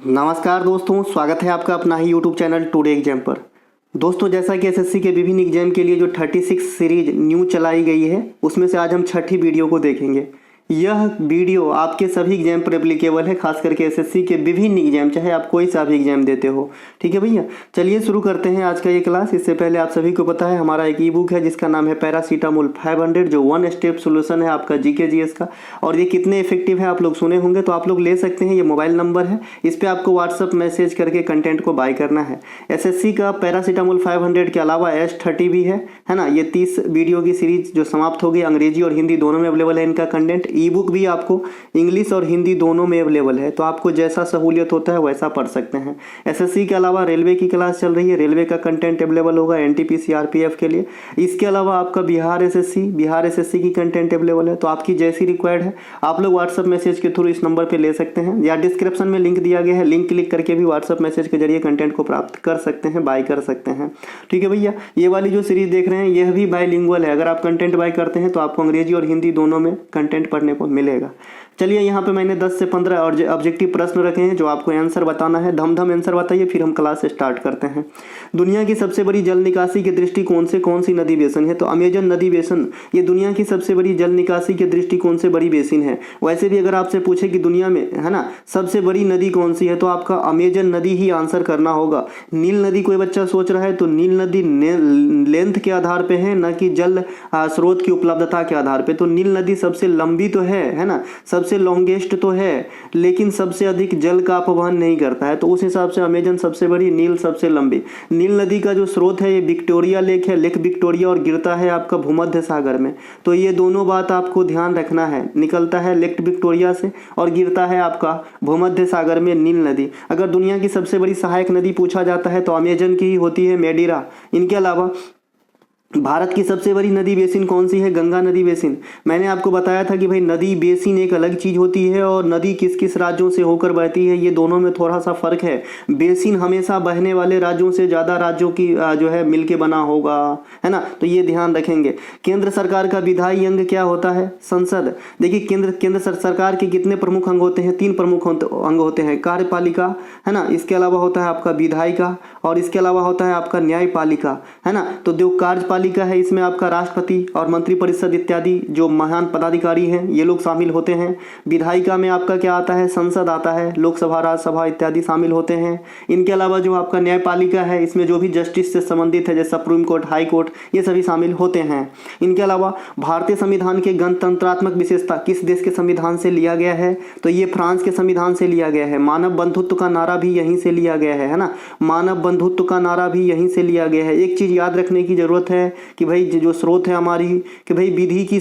नमस्कार दोस्तों, स्वागत है आपका अपना ही यूट्यूब चैनल टुडे एग्जाम पर। दोस्तों, जैसा कि एसएससी के विभिन्न एग्जाम के लिए जो 36 सीरीज न्यू चलाई गई है, उसमें से आज हम छठी वीडियो को देखेंगे। यह वीडियो आपके सभी एग्जाम पर एप्लीकेबल है, खास करके एसएससी के विभिन्न एग्जाम, चाहे आप कोई सा भी एग्जाम देते हो। ठीक है भैया, चलिए शुरू करते हैं आज का ये क्लास। इससे पहले आप सभी को पता है हमारा एक ई बुक है जिसका नाम है पैरासीटामोल 500, जो 1 स्टेप सोल्यूशन है आपका जीके जीएस का। और ये कितने इफेक्टिव है आप लोग सुने होंगे, तो आप लोग ले सकते हैं। ये मोबाइल नंबर है, इस पर आपको व्हाट्सअप मैसेज करके कंटेंट को बाय करना है। एसएससी का पैरासीटामोल 500 के अलावा S30 भी है ना। ये 30 वीडियो की सीरीज जो समाप्त होगी, अंग्रेजी और हिंदी दोनों में अवेलेबल है इनका कंटेंट। ई बुक भी आपको इंग्लिश और हिंदी दोनों में अवेलेबल है, तो आपको जैसा सहूलियत होता है वैसा पढ़ सकते हैं। एसएससी के अलावा रेलवे की क्लास चल रही है, रेलवे का कंटेंट अवेलेबल होगा एनटीपीसी आरपीएफ के लिए। इसके अलावा आपका बिहार एसएससी की कंटेंट अवेलेबल है। तो आपकी जैसी रिक्वायर्ड है आप लोग व्हाट्सअप मैसेज के थ्रू इस नंबर पर ले सकते हैं, या डिस्क्रिप्शन में लिंक दिया गया है, लिंक क्लिक करके भी व्हाट्सअप मैसेज के जरिए कंटेंट को प्राप्त कर सकते हैं, बाय कर सकते हैं। ठीक है भैया, ये वाली जो सीरीज देख रहे हैं यह भी बायलिंगुअल है। अगर आप कंटेंट बाय करते हैं तो आपको अंग्रेजी और हिंदी दोनों में कंटेंट पढ़ने को मिलेगा। चलिए, यहाँ पे मैंने 10 से 15 और ऑब्जेक्टिव प्रश्न रखे हैं जो आपको आंसर बताना है। धम आंसर बताइए, फिर हम क्लास स्टार्ट करते हैं। दुनिया की सबसे बड़ी जल निकासी के दृष्टिकोण से कौन सी नदी बेसिन है? तो अमेजन नदी बेसिन ये दुनिया की सबसे बड़ी जल निकासी के दृष्टिकोण से बड़ी बेसिन है। वैसे भी अगर आपसे पूछे कि दुनिया में, है ना, सबसे बड़ी नदी कौन सी है, तो आपका अमेजन नदी ही आंसर करना होगा। नील नदी कोई बच्चा सोच रहा है, तो नील नदी लेंथ के आधार पे है, न कि जल स्रोत की उपलब्धता के आधार पे। तो नील नदी सबसे लंबी तो है ना, सबसे लॉन्गेस्ट तो है, लेकिन सबसे अधिक जल का अपवहन नहीं करता है। तो उस हिसाब से अमेजन सबसे बड़ी, नील सबसे लंबी। नील नदी का जो स्रोत है ये विक्टोरिया लेक है, लेक विक्टोरिया, और गिरता है आपका भूमध्य सागर में। तो ये दोनों बात आपको ध्यान रखना है, निकलता है लेक विक्टोरिया से और गिरता है आपका भूमध्य सागर में नील नदी। अगर दुनिया की सबसे बड़ी सहायक नदी पूछा जाता है तो अमेजन की ही होती है, मेडिरा। इनके अलावा भारत की सबसे बड़ी नदी बेसिन कौन सी है? गंगा नदी बेसिन। मैंने आपको बताया था कि भाई नदी बेसिन एक अलग चीज होती है और नदी किस किस राज्यों से होकर बहती है, ये दोनों में थोड़ा सा फर्क है। बेसिन हमेशा बहने वाले राज्यों से ज्यादा राज्यों की जो है मिलके बना होगा, है ना, तो ये ध्यान रखेंगे। केंद्र सरकार का विधायी अंग क्या होता है? संसद। देखिए, केंद्र सरकार के कितने प्रमुख अंग होते हैं? 3 प्रमुख अंग होते हैं। कार्यपालिका, है ना, इसके अलावा होता है आपका विधायिका, और इसके अलावा होता है आपका न्यायपालिका, है ना। तो जो कार्यपालिका है इसमें आपका राष्ट्रपति और मंत्रिपरिषद इत्यादि जो महान पदाधिकारी हैं ये लोग शामिल होते हैं। विधायिका में आपका क्या आता है? संसद आता है, लोकसभा, राज्यसभा इत्यादि शामिल होते हैं। इनके अलावा जो आपका न्यायपालिका है इसमें जो भी जस्टिस से संबंधित है, जैसे सुप्रीम कोर्ट, हाई कोर्ट, ये सभी शामिल होते हैं। इनके अलावा भारतीय संविधान के गणतंत्रात्मक विशेषता किस देश के संविधान से लिया गया है? तो ये फ्रांस के संविधान से लिया गया है। मानव बंधुत्व का नारा भी यहीं से लिया गया है ना, मानव बंधुत्व का नारा भी यहीं से लिया गया है। एक चीज याद रखने की जरूरत है कि भाई जो स्रोत है हमारी, कि भाई विधि की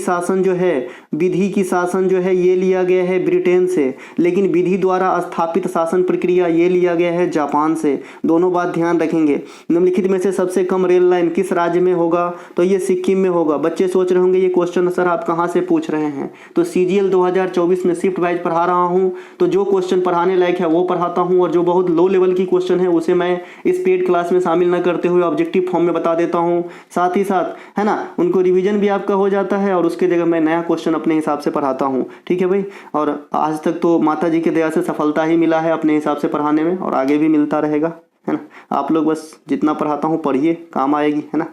शासन जो है ये लिया गया है ब्रिटेन से, लेकिन विधि द्वारा स्थापित शासन प्रक्रिया ये लिया गया है जापान से। दोनों बात ध्यान रखेंगे। निम्नलिखित में से सबसे कम रेल लाइन किस राज्य में होगा? तो ये सिक्किम में होगा। बच्चे सोच रहे होंगे ये क्वेश्चन सर आप कहाँ से पूछ रहे हैं, तो CGL 2024 में शिफ्ट वाइज पढ़ा रहा हूँ, तो जो क्वेश्चन पढ़ाने लायक है वो पढ़ाता हूँ, और जो बहुत लो लेवल की क्वेश्चन है उसे मैं इस पेड क्लास में शामिल न करते हुए ऑब्जेक्टिव फॉर्म में बता देता हूँ। साथ ही साथ, है ना, उनको रिवीजन भी आपका हो जाता है और उसके जगह मैं नया क्वेश्चन अपने हिसाब से पढ़ाता हूँ। ठीक है भाई, और आज तक तो माता जी की दया से सफलता ही मिला है अपने हिसाब से पढ़ाने में, और आगे भी मिलता रहेगा, है ना। आप लोग बस जितना पढ़ाता हूँ पढ़िए, काम आएगी, है ना।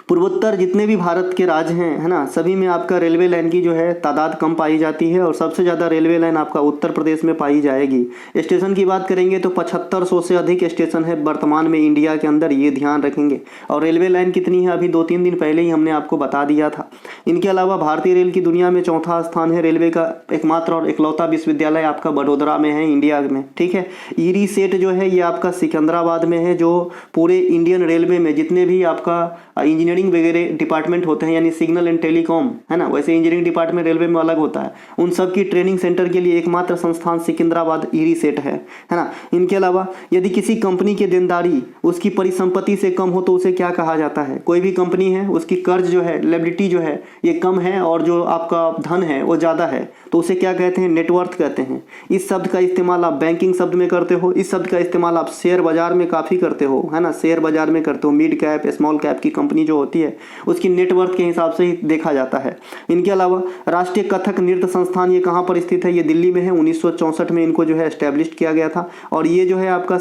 पूर्वोत्तर जितने भी भारत के राज्य हैं, है ना, सभी में आपका रेलवे लाइन की जो है तादाद कम पाई जाती है, और सबसे ज़्यादा रेलवे लाइन आपका उत्तर प्रदेश में पाई जाएगी। स्टेशन की बात करेंगे तो 7500 से अधिक स्टेशन है वर्तमान में इंडिया के अंदर, ये ध्यान रखेंगे। और रेलवे लाइन कितनी है अभी 2-3 दिन पहले ही हमने आपको बता दिया था। इनके अलावा भारतीय रेल की दुनिया में 4था स्थान है। रेलवे का एकमात्र और इकलौता विश्वविद्यालय आपका बड़ोदरा में है, इंडिया में। ठीक है, ईरी सेट जो है ये आपका सिकंदराबाद में है, जो पूरे इंडियन रेलवे में जितने भी आपका इंजीनियरिंग वगैरह डिपार्टमेंट होते हैं, यानी सिग्नल एंड टेलीकॉम, है ना, वैसे इंजीनियरिंग डिपार्टमेंट रेलवे में अलग होता है, उन सब की ट्रेनिंग सेंटर के लिए एकमात्र संस्थान सिकंदराबाद ईरी सेट है ना। इनके अलावा यदि किसी कंपनी की देनदारी उसकी परिसंपत्ति से कम हो तो उसे क्या कहा जाता है? कोई भी कंपनी है उसकी कर्ज जो है, लायबिलिटी जो है ये कम है और जो आपका धन है वो ज़्यादा है, तो उसे क्या कहते हैं? नेटवर्थ कहते हैं। इस शब्द का इस्तेमाल आप बैंकिंग शब्द में करते हो, इस शब्द का इस्तेमाल आप शेयर बाजार में काफ़ी करते हो, है ना, शेयर बाजार में करते हो। मिड कैप, स्मॉल कैप की कंपनी जो होती है उसकी नेटवर्थ के हिसाब से ही देखा जाता है। इनके अलावा राष्ट्रीय कथक नृत्य संस्थान ये कहाँ पर स्थित है? ये दिल्ली में है। 1964 में इनको जो है एस्टेब्लिश किया गया था और ये जो है आपका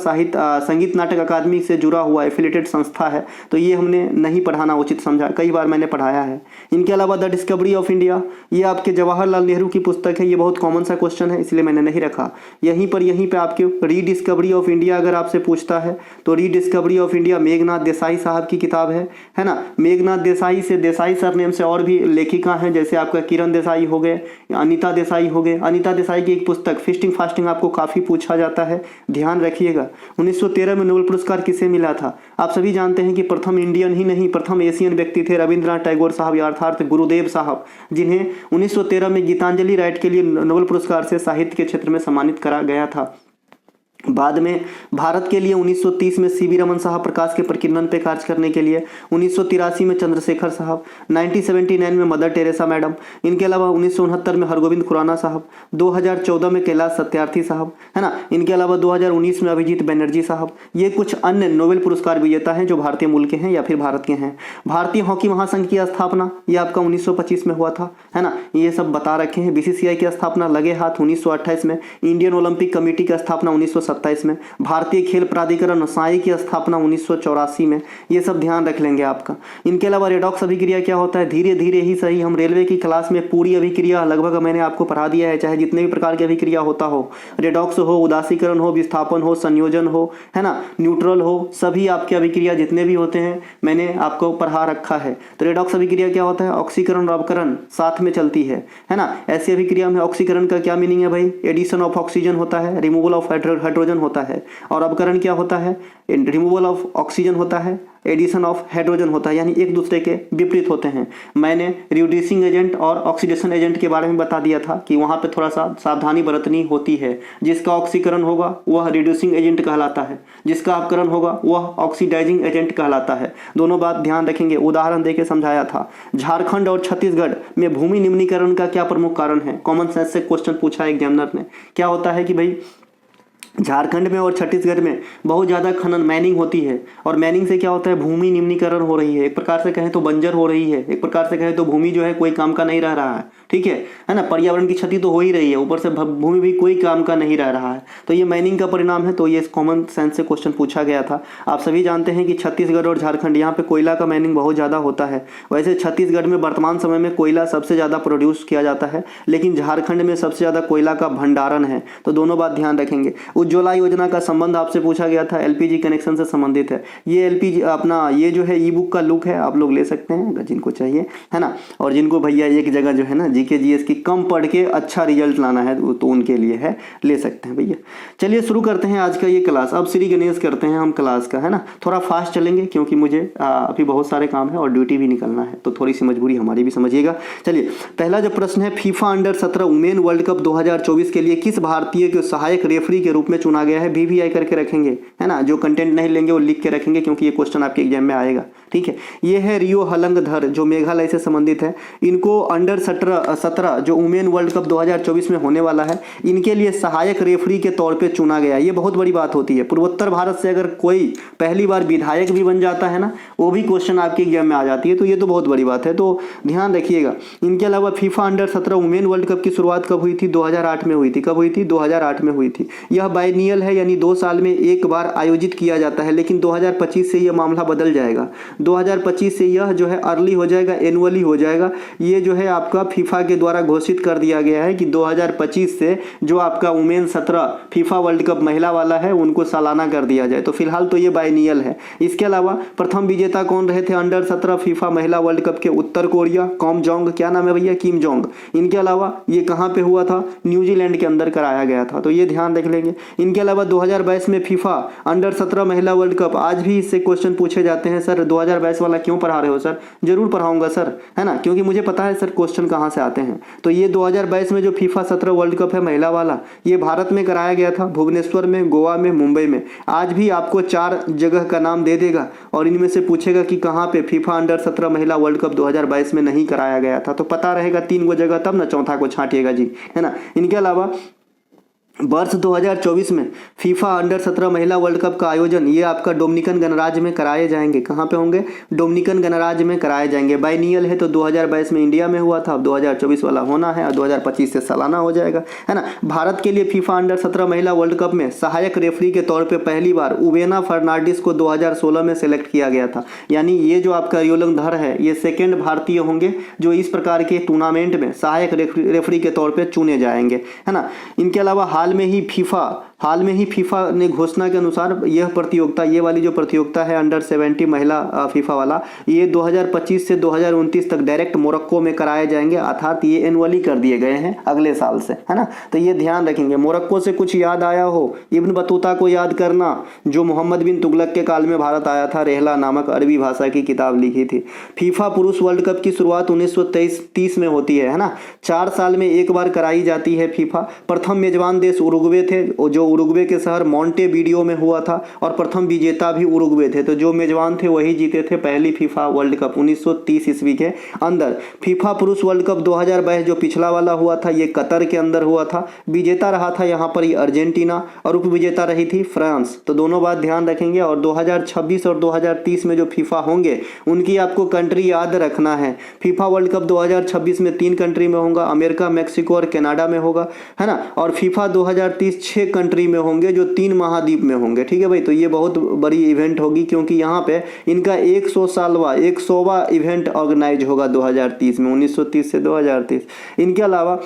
संगीत नाटक अकादमी से जुड़ा हुआ एफिलेटेड संस्था है। तो ये हमने नहीं पढ़ाना उचित समझा, कई बार मैंने पढ़ाया है। इनके अलावा द डिस्कवरी ऑफ इंडिया, ये आपके जवाहरलाल नेहरू की पुस्तक है। ये बहुत कॉमन सा क्वेश्चन है इसलिए मैंने नहीं रखा। यहीं पे आपके रीडिस्कवरी ऑफ इंडिया अगर आपसे पूछता है तो rediscovery of India Meghnath Desai साहब की किताब है ना। मेघनाथ देसाई से, देसाई सरनेम से और भी लेखिका हैं, जैसे आपका किरण देसाई हो गए, अनीता देसाई हो गए। अनीता देसाई की एक पुस्तक फीस्टिंग फास्टिंग आपको काफ़ी पूछा जाता है, ध्यान रखिएगा। 1913 में नोबेल पुरस्कार किसे मिला था? आप सभी जानते हैं कि प्रथम इंडियन ही नहीं प्रथम एशियन व्यक्ति थे रविंद्रनाथ टैगोर साहब या अर्थात गुरुदेव साहब, जिन्हें 1913 में गीतांजलि राइट के लिए नोबेल पुरस्कार से साहित्य के क्षेत्र में सम्मानित करा गया था। बाद में भारत के लिए 1930 में सीवी रमन साहब प्रकाश के प्रकीर्णन पे कार्य करने के लिए, 1983 में चंद्रशेखर साहब, 1979 में मदर टेरेसा मैडम, इनके अलावा 1969 में हरगोविंद खुराना साहब, 2014 में कैलाश सत्यार्थी साहब, है ना। इनके अलावा 2019 में अभिजीत बनर्जी साहब। ये कुछ अन्य नोबेल पुरस्कार विजेता हैं जो भारतीय मूल के हैं या फिर भारत के हैं। भारतीय हॉकी महासंघ की स्थापना ये आपका 1925 में हुआ था, है ना, ये सब बता रखे हैं। बीसीसीआई की स्थापना लगे हाथ 1928 में, इंडियन ओलंपिक कमेटी की स्थापना 1927 में, भारतीय खेल प्राधिकरण साई की स्थापना 1984 में। ये सब ध्यान रख लेंगे आपका। इनके अलावा रेडॉक्स अभिक्रिया क्या होता है? धीरे धीरे ही सही, हम रेलवे की क्लास में पूरी अभिक्रिया लगभग मैंने आपको पढ़ा दिया है, चाहे जितने भी प्रकार की अभिक्रिया होता हो, रेडॉक्स हो, उदासीकरण हो, विस्थापन हो, संयोजन हो, है ना, न्यूट्रल हो, सभी आपके अभिक्रिया जितने भी होते हैं मैंने आपको पढ़ा रखा है। तो रेडॉक्स अभिक्रिया क्या होता है? ऑक्सीकरण और अवकरण साथ में चलती है ना। ऐसी अभिक्रिया में ऑक्सीकरण का क्या मीनिंग है भाई? एडिशन ऑफ ऑक्सीजन होता है, रिमूवल ऑफ हाइड्रोजन होता है। और अवकरण क्या होता है? रिमूवल ऑफ ऑक्सीजन होता है, एडिशन ऑफ हाइड्रोजन होता है, यानी एक दूसरे के विपरीत होते हैं। मैंने रिड्यूसिंग एजेंट और ऑक्सीडेशन एजेंट के बारे में बता दिया था कि वहाँ पे थोड़ा सा सावधानी बरतनी होती है। जिसका ऑक्सीकरण होगा वह रिड्यूसिंग एजेंट कहलाता है, जिसका अपकरण होगा वह ऑक्सीडाइजिंग एजेंट कहलाता है। दोनों बात ध्यान रखेंगे, उदाहरण देके समझाया था। झारखंड और छत्तीसगढ़ में भूमि निम्नीकरण का क्या प्रमुख कारण है? कॉमन सेंस से क्वेश्चन पूछा एग्जामिनर ने। क्या होता है कि भाई झारखंड में और छत्तीसगढ़ में बहुत ज़्यादा खनन मैनिंग होती है, और मैनिंग से क्या होता है? भूमि निम्नीकरण हो रही है। एक प्रकार से कहें तो बंजर हो रही है, एक प्रकार से कहें तो भूमि जो है कोई काम का नहीं रह रहा है, ठीक है ना। पर्यावरण की क्षति तो हो ही रही है, ऊपर से भूमि भी कोई काम का नहीं रह रहा है। तो ये मैनिंग का परिणाम है। तो ये कॉमन सेंस से क्वेश्चन पूछा गया था। आप सभी जानते हैं कि छत्तीसगढ़ और झारखंड यहाँ पे कोयला का मैनिंग बहुत ज़्यादा होता है। वैसे छत्तीसगढ़ में वर्तमान समय में कोयला सबसे ज़्यादा प्रोड्यूस किया जाता है, लेकिन झारखंड में सबसे ज़्यादा कोयला का भंडारण है। तो दोनों बात ध्यान रखेंगे। उज्ज्वला योजना का संबंध आपसे पूछा गया था, एलपीजी कनेक्शन से संबंधित है। ये एलपीजी अपना ये जो है ई बुक का लुक है, आप लोग ले सकते हैं अगर जिनको चाहिए, है ना। और जिनको भैया एक जगह जो है ना जीके जीएस की कम पढ़ के अच्छा रिजल्ट लाना है तो उनके लिए है, ले सकते हैं भैया। चलिए शुरू करते हैं आज का ये क्लास। अब श्री गणेश करते हैं हम क्लास का, है ना। थोड़ा फास्ट चलेंगे क्योंकि मुझे अभी बहुत सारे काम है और ड्यूटी भी निकलना है, तो थोड़ी सी मजबूरी हमारी भी समझिएगा। चलिए पहला जो प्रश्न है, FIFA under 17 women world cup 2024 के लिए किस भारतीय को सहायक रेफरी के रूप में चुना गया है? VVI करके रखेंगे, है ना। जो कंटेंट नहीं लेंगे वो लिख के रखेंगे क्योंकि ये क्वेश्चन आपके एग्जाम में आएगा, ठीक है। ये है रियो हलंगधर जो मेघालय से संबंधित है। इनको अंडर 17 जो वुमेन वर्ल्ड कप 2024 में होने वाला है, इनके लिए सहायक रेफरी के तौर पे चुना गया। ये बहुत बड़ी बात होती है। पूर्वोत्तर भारत से अगर कोई पहली बार विधायक भी बन जाता है ना, वो भी क्वेश्चन आपके एग्जाम में आ जाती है, तो ये तो बहुत बड़ी बात है, तो ध्यान रखिएगा। इनके अलावा FIFA under 17 women world cup की शुरुआत कब हुई थी? 2008 में हुई थी। कब हुई थी? 2008 में हुई थी। यह बाइनियल है, यानी 2 साल में एक बार आयोजित किया जाता है, लेकिन 2025 से यह मामला बदल जाएगा। 2025 से यह जो है अर्ली हो जाएगा, एनुअली हो जाएगा। ये जो है आपका फीफा के द्वारा घोषित कर दिया गया है कि 2025 से जो आपका वुमेन 17 फीफा वर्ल्ड कप महिला वाला है उनको सालाना कर दिया जाए। तो फिलहाल तो ये बाइनियल है। इसके अलावा प्रथम विजेता कौन रहे थे अंडर 17 फीफा महिला वर्ल्ड कप के? उत्तर कोरिया, कॉम जोंग, क्या नाम है भैया? Kim Jong. इनके अलावा ये कहाँ पे हुआ था? न्यूजीलैंड के अंदर कराया गया था, तो ये ध्यान रख लेंगे। इनके अलावा 2022 में फीफा अंडर 17 महिला वर्ल्ड कप, आज भी इससे क्वेश्चन पूछे जाते हैं। सर 2022 वाला क्यों पढ़ा रहे हो? सर जरूर पढ़ाऊंगा सर, है ना, क्योंकि मुझे पता है सर क्वेश्चन कहाँ से आते हैं। तो ये 2022 में जो फीफा 17 वर्ल्ड कप है महिला वाला, ये भारत में कराया गया था, भुवनेश्वर में, गोवा में, मुंबई में। आज भी आपको 4 जगह का नाम दे देगा और इनमें से पूछेगा कि कहाँ पे फीफा अंडर 17 महिला वर्ल्ड कप 2022 में नहीं कराया गया था, तो पता रहेगा 3 जगह, तब ना चौथा को छांटिएगा जी, है ना। इनके अलावा वर्ष 2024 में फीफा अंडर 17 महिला वर्ल्ड कप का आयोजन ये आपका डोमिनिकन गणराज्य में कराए जाएंगे। कहाँ पे होंगे? डोमिनिकन गणराज्य में कराए जाएंगे। बाइनियल है तो 2022 में इंडिया में हुआ था, अब 2024 वाला होना है और 2025 से सालाना हो जाएगा, है ना। भारत के लिए फीफा अंडर 17 महिला वर्ल्ड कप में सहायक रेफरी के तौर पर पहली बार उबेना फर्नांडिस को 2016 में सेलेक्ट किया गया था। यानी ये जो आपका रियोलंगधर है ये सेकेंड भारतीय होंगे जो इस प्रकार के टूर्नामेंट में सहायक रेफरी के तौर पर चुने जाएंगे, है ना। इनके अलावा हाल में ही फीफा ने घोषणा के अनुसार यह प्रतियोगिता, ये वाली जो प्रतियोगिता है अंडर 17 महिला फीफा वाला, ये 2025 से 2029 तक डायरेक्ट मोरक्को में कराए जाएंगे, अर्थात ये एनुअली कर दिए गए हैं अगले साल से, है ना। तो ये ध्यान रखेंगे। मोरक्को से कुछ याद आया हो, इब्न बतूता को याद करना जो मोहम्मद बिन तुगलक के काल में भारत आया था, रेहला नामक अरबी भाषा की किताब लिखी थी। फीफा पुरुष वर्ल्ड कप की शुरुआत 1930 में होती है ना। 4 साल में एक बार कराई जाती है फीफा। प्रथम मेजबान देश उरुग्वे थे, जो उरुग्वे के शहर मोंटेवीडियो में हुआ था, और प्रथम विजेता भी उरुग्वे थे। तो जो मेजबान थे वही जीते थे पहली फीफा वर्ल्ड कप 1930 ईस्वी के अंदर। फीफा पुरुष वर्ल्ड कप 2022 जो पिछला वाला हुआ था ये कतर के अंदर हुआ था। विजेता रहा था यहाँ पर ये अर्जेंटीना और उप विजेता रही थी फ्रांस। तो दोनों बात ध्यान रखेंगे। और 2026 और 2030 में जो फीफा होंगे उनकी आपको कंट्री याद रखना है। फीफा वर्ल्ड कप 2026 में 3 कंट्री में होगा, अमेरिका, मैक्सिको और कनाडा में होगा, है ना। और फीफा 2030 6 कंट्री में होंगे जो 3 महाद्वीप में होंगे, ठीक है भाई। तो ये बहुत बड़ी इवेंट होगी क्योंकि यहाँ पे इनका 100वां इवेंट ऑर्गेनाइज होगा 2030 में, 1930 से 2030। इनके अलावा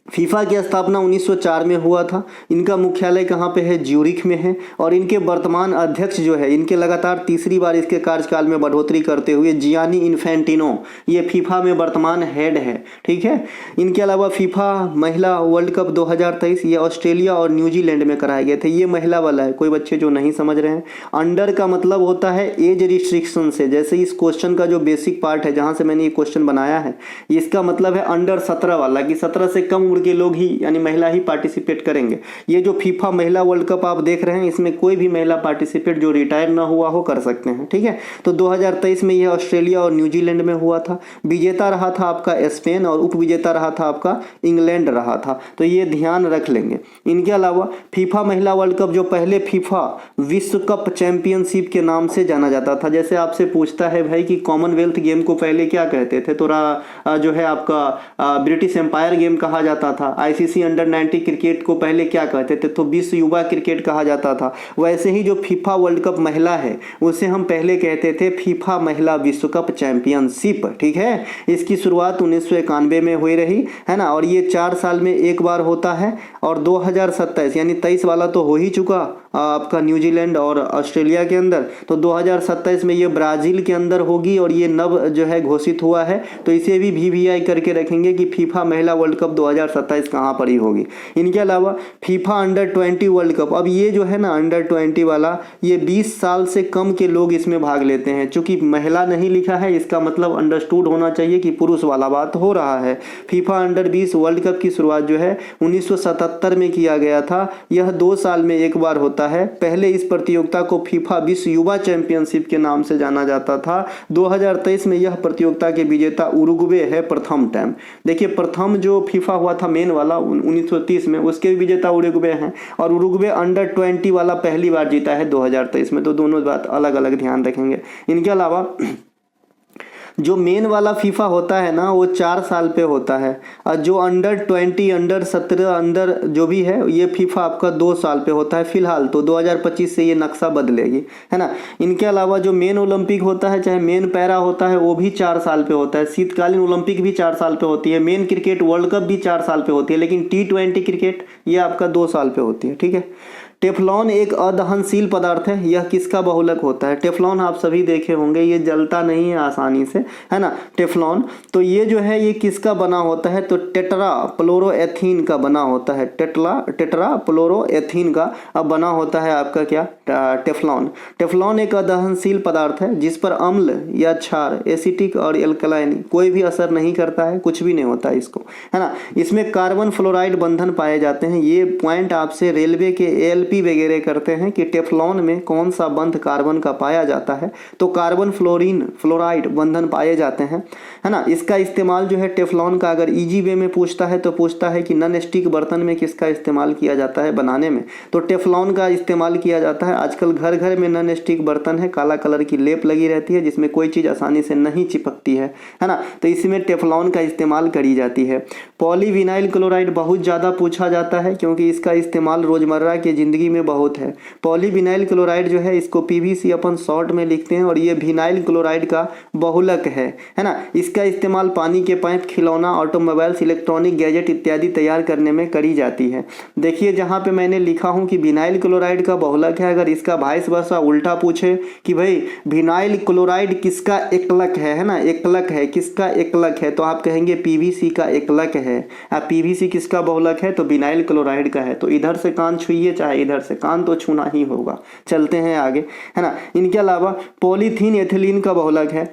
फीफा की स्थापना 1904 में हुआ था। इनका मुख्यालय कहाँ पे है? ज्यूरिख में है। और इनके वर्तमान अध्यक्ष जो है, इनके लगातार तीसरी बार इसके कार्यकाल में बढ़ोतरी करते हुए जियानी इन्फेंटिनो ये फीफा में वर्तमान हेड है, ठीक है। इनके अलावा फीफा महिला वर्ल्ड कप 2023 ये ऑस्ट्रेलिया और न्यूजीलैंड में कराए गए थे। ये महिला वाला है, कोई बच्चे जो नहीं समझ रहे हैं। अंडर का मतलब होता है एज रिस्ट्रिक्शन से, जैसे इस क्वेश्चन का जो बेसिक पार्ट है जहाँ से मैंने ये क्वेश्चन बनाया है, इसका मतलब है अंडर 17 वाला, कि 17 से कम उम्र के लोग ही यानी महिला ही पार्टिसिपेट करेंगे। ये जो फीफा महिला वर्ल्ड कप आप देख रहे हैं इसमें कोई भी महिला पार्टिसिपेट जो रिटायर ना हुआ हो कर सकते हैं, ठीक है। तो 2023 में यह ऑस्ट्रेलिया और न्यूजीलैंड में हुआ था। विजेता रहा था आपका स्पेन और उप विजेता रहा था आपका इंग्लैंड रहा था। तो ये ध्यान रख लेंगे। इनके अलावा फीफा महिला वर्ल्ड कप जो पहले फीफा विश्व कप चैंपियनशिप के नाम से जाना जाता था। जैसे आपसे पूछता है भाई कि कॉमनवेल्थ गेम को पहले क्या कहते थे, तो जो है आपका ब्रिटिश एम्पायर गेम कहा जाता था। आईसीसी अंडर 90 क्रिकेट को पहले क्या कहते थे, तो विश्व युवा क्रिकेट कहा जाता था। वैसे ही जो फीफा वर्ल्ड कप महिला है उसे हम पहले कहते थे फीफा महिला विश्व कप चैंपियनशिप, ठीक है। इसकी शुरुआत 1991 में हुई रही, है ना। और ये 4 साल में एक बार होता है। और 2027 यानी 23 वाला तो हो ही चुका आपका न्यूजीलैंड और ऑस्ट्रेलिया के अंदर, तो 2027 में ये ब्राजील के अंदर होगी। और ये नव जो है घोषित हुआ है, तो इसे भी VVI करके रखेंगे कि फीफा महिला वर्ल्ड कप 2027 कहाँ पर ही होगी। इनके अलावा फीफा अंडर 20 वर्ल्ड कप, अब ये जो है ना अंडर 20 वाला, ये 20 साल से कम के लोग इसमें भाग लेते हैं। चूंकि महिला नहीं लिखा है इसका मतलब अंडरस्टूड होना चाहिए कि पुरुष वाला बात हो रहा है। फीफा अंडर 20 वर्ल्ड कप की शुरुआत जो है 1977 में किया गया था। यह 2 साल में एक बार होता है। पहले इस प्रतियोगिता को फीफा विश्व युवा चैंपियनशिप के नाम से जाना जाता था। 2023 में यह प्रतियोगिता के विजेता उरुग्वे है प्रथम टाइम। देखिए प्रथम जो फीफा हुआ था मेन वाला 1930 में, उसके विजेता उरुग्वे हैं। और उरुग्वे अंडर 20 वाला पहली बार जीता है 2023 में। तो दोनों बात अलग अलग ध्यान रखेंगे। इनके अलावा जो मेन वाला फीफा होता है ना वो 4 साल पे होता है। और जो अंडर 20 अंडर 17 अंडर जो भी है ये फीफा आपका 2 साल पे होता है फिलहाल। तो 2025 से ये नक्शा बदलेगी, है ना। इनके अलावा जो मेन ओलंपिक होता है चाहे मेन पैरा होता है वो भी 4 साल पे होता है। शीतकालीन ओलंपिक भी 4 साल पे होती है। मेन क्रिकेट वर्ल्ड कप भी 4 साल पे होती है। लेकिन T20 क्रिकेट ये आपका 2 साल पे होती है, ठीक है। टेफ्लॉन एक अदहनशील पदार्थ है। यह किसका बहुलक होता है? टेफ्लॉन आप सभी देखे होंगे, ये जलता नहीं है आसानी से, है ना टेफ्लॉन। तो ये जो है ये किसका बना होता है? तो टेट्रा प्लोरोएथीन का बना होता है। टेट्रा प्लोरोएथीन का अब बना होता है आपका क्या? टेफ्लॉन। टेफ्लॉन एक अदहनशील पदार्थ है जिस पर अम्ल या क्षार, एसिटिक और एल्कलाइन कोई भी असर नहीं करता है, कुछ भी नहीं होता है इसको, है ना। इसमें कार्बन फ्लोराइड बंधन पाए जाते हैं। ये पॉइंट आपसे रेलवे के ALP एलएलपी वगैरह करते हैं कि टेफ्लॉन में कौन सा बंध कार्बन का पाया जाता है, तो कार्बन फ्लोराइड बंधन पाए जाते हैं, है ना। इसका इस्तेमाल जो है टेफ्लॉन का अगर इजी वे में पूछता है तो पूछता है कि नॉन स्टिक बर्तन में किसका इस्तेमाल किया जाता है बनाने में, तो टेफ्लॉन का इस्तेमाल किया जाता है। आजकल घर घर में नॉन स्टिक बर्तन है, काला कलर की लेप लगी रहती है जिसमें कोई चीज़ आसानी से नहीं चिपकती है ना, तो इसमें टेफ्लॉन का इस्तेमाल करी जाती है। पॉलीविनाइल क्लोराइड बहुत ज़्यादा पूछा जाता है क्योंकि इसका इस्तेमाल रोज़मर्रा की ज़िंदगी में बहुत है। पॉलीविनाइल क्लोराइड जो है इसको पीवीसी अपन शॉर्ट में लिखते हैं और ये विनाइल क्लोराइड का बहुलक है ना। इसका इस्तेमाल पानी के पाइप, खिलौना, ऑटोमोबाइल्स, इलेक्ट्रॉनिक गैजेट इत्यादि तैयार करने में करी जाती है। देखिए जहाँ पे मैंने लिखा हूँ कि विनाइल क्लोराइड का बहुलक है, अगर इसका वाइस वर्सा उल्टा पूछे कि भाई विनाइल क्लोराइड किसका एकलक है ना, एकलक है, किसका एकलक है, तो आप कहेंगे पीवीसी का एकलक है। पीवीसी किसका बहुलक है, तो विनाइल क्लोराइड का है। तो इधर से कान छुइए चाहे इधर से, कान तो छूना ही होगा। चलते हैं आगे, है ना। इनके अलावा पॉलीथीन एथिलीन का बहुलक है,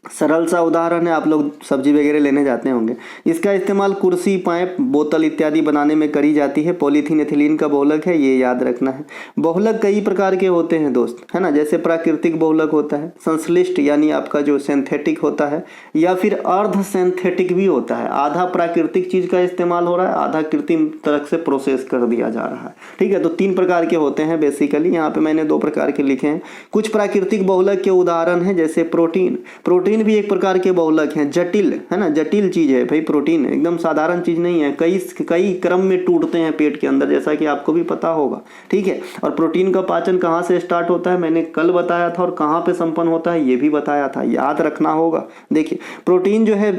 सरल सा उदाहरण है, आप लोग सब्जी वगैरह लेने जाते होंगे। इसका इस्तेमाल कुर्सी, पाइप, बोतल इत्यादि बनाने में करी जाती है। पॉलीथीन एथिलीन का बहुलक है, ये याद रखना है। बहुलक कई प्रकार के होते हैं दोस्त, है ना, जैसे प्राकृतिक बहुलक होता है, संश्लिष्ट यानी आपका जो सिंथेटिक होता है, या फिर अर्ध सिंथेटिक भी होता है। आधा प्राकृतिक चीज़ का इस्तेमाल हो रहा है, आधा कृत्रिम तरह से प्रोसेस कर दिया जा रहा है, ठीक है। तो 3 प्रकार के होते हैं बेसिकली, यहाँ पे मैंने 2 प्रकार के लिखे हैं। कुछ प्राकृतिक बहुलक के उदाहरण हैं जैसे प्रोटीन भी एक प्रकार के बहुलक हैं। जटिल, है ना, जटिल चीज है भाई प्रोटीन, एकदम साधारण चीज नहीं है, कई क्रम में टूटते हैं पेट के अंदर, जैसा कि आपको भी पता होगा, ठीक है। और प्रोटीन का पाचन कहाँ से स्टार्ट होता है मैंने कल बताया था, और कहाँ पे संपन्न होता है ये भी बताया था, याद रखना होगा। देखिए प्रोटीन जो है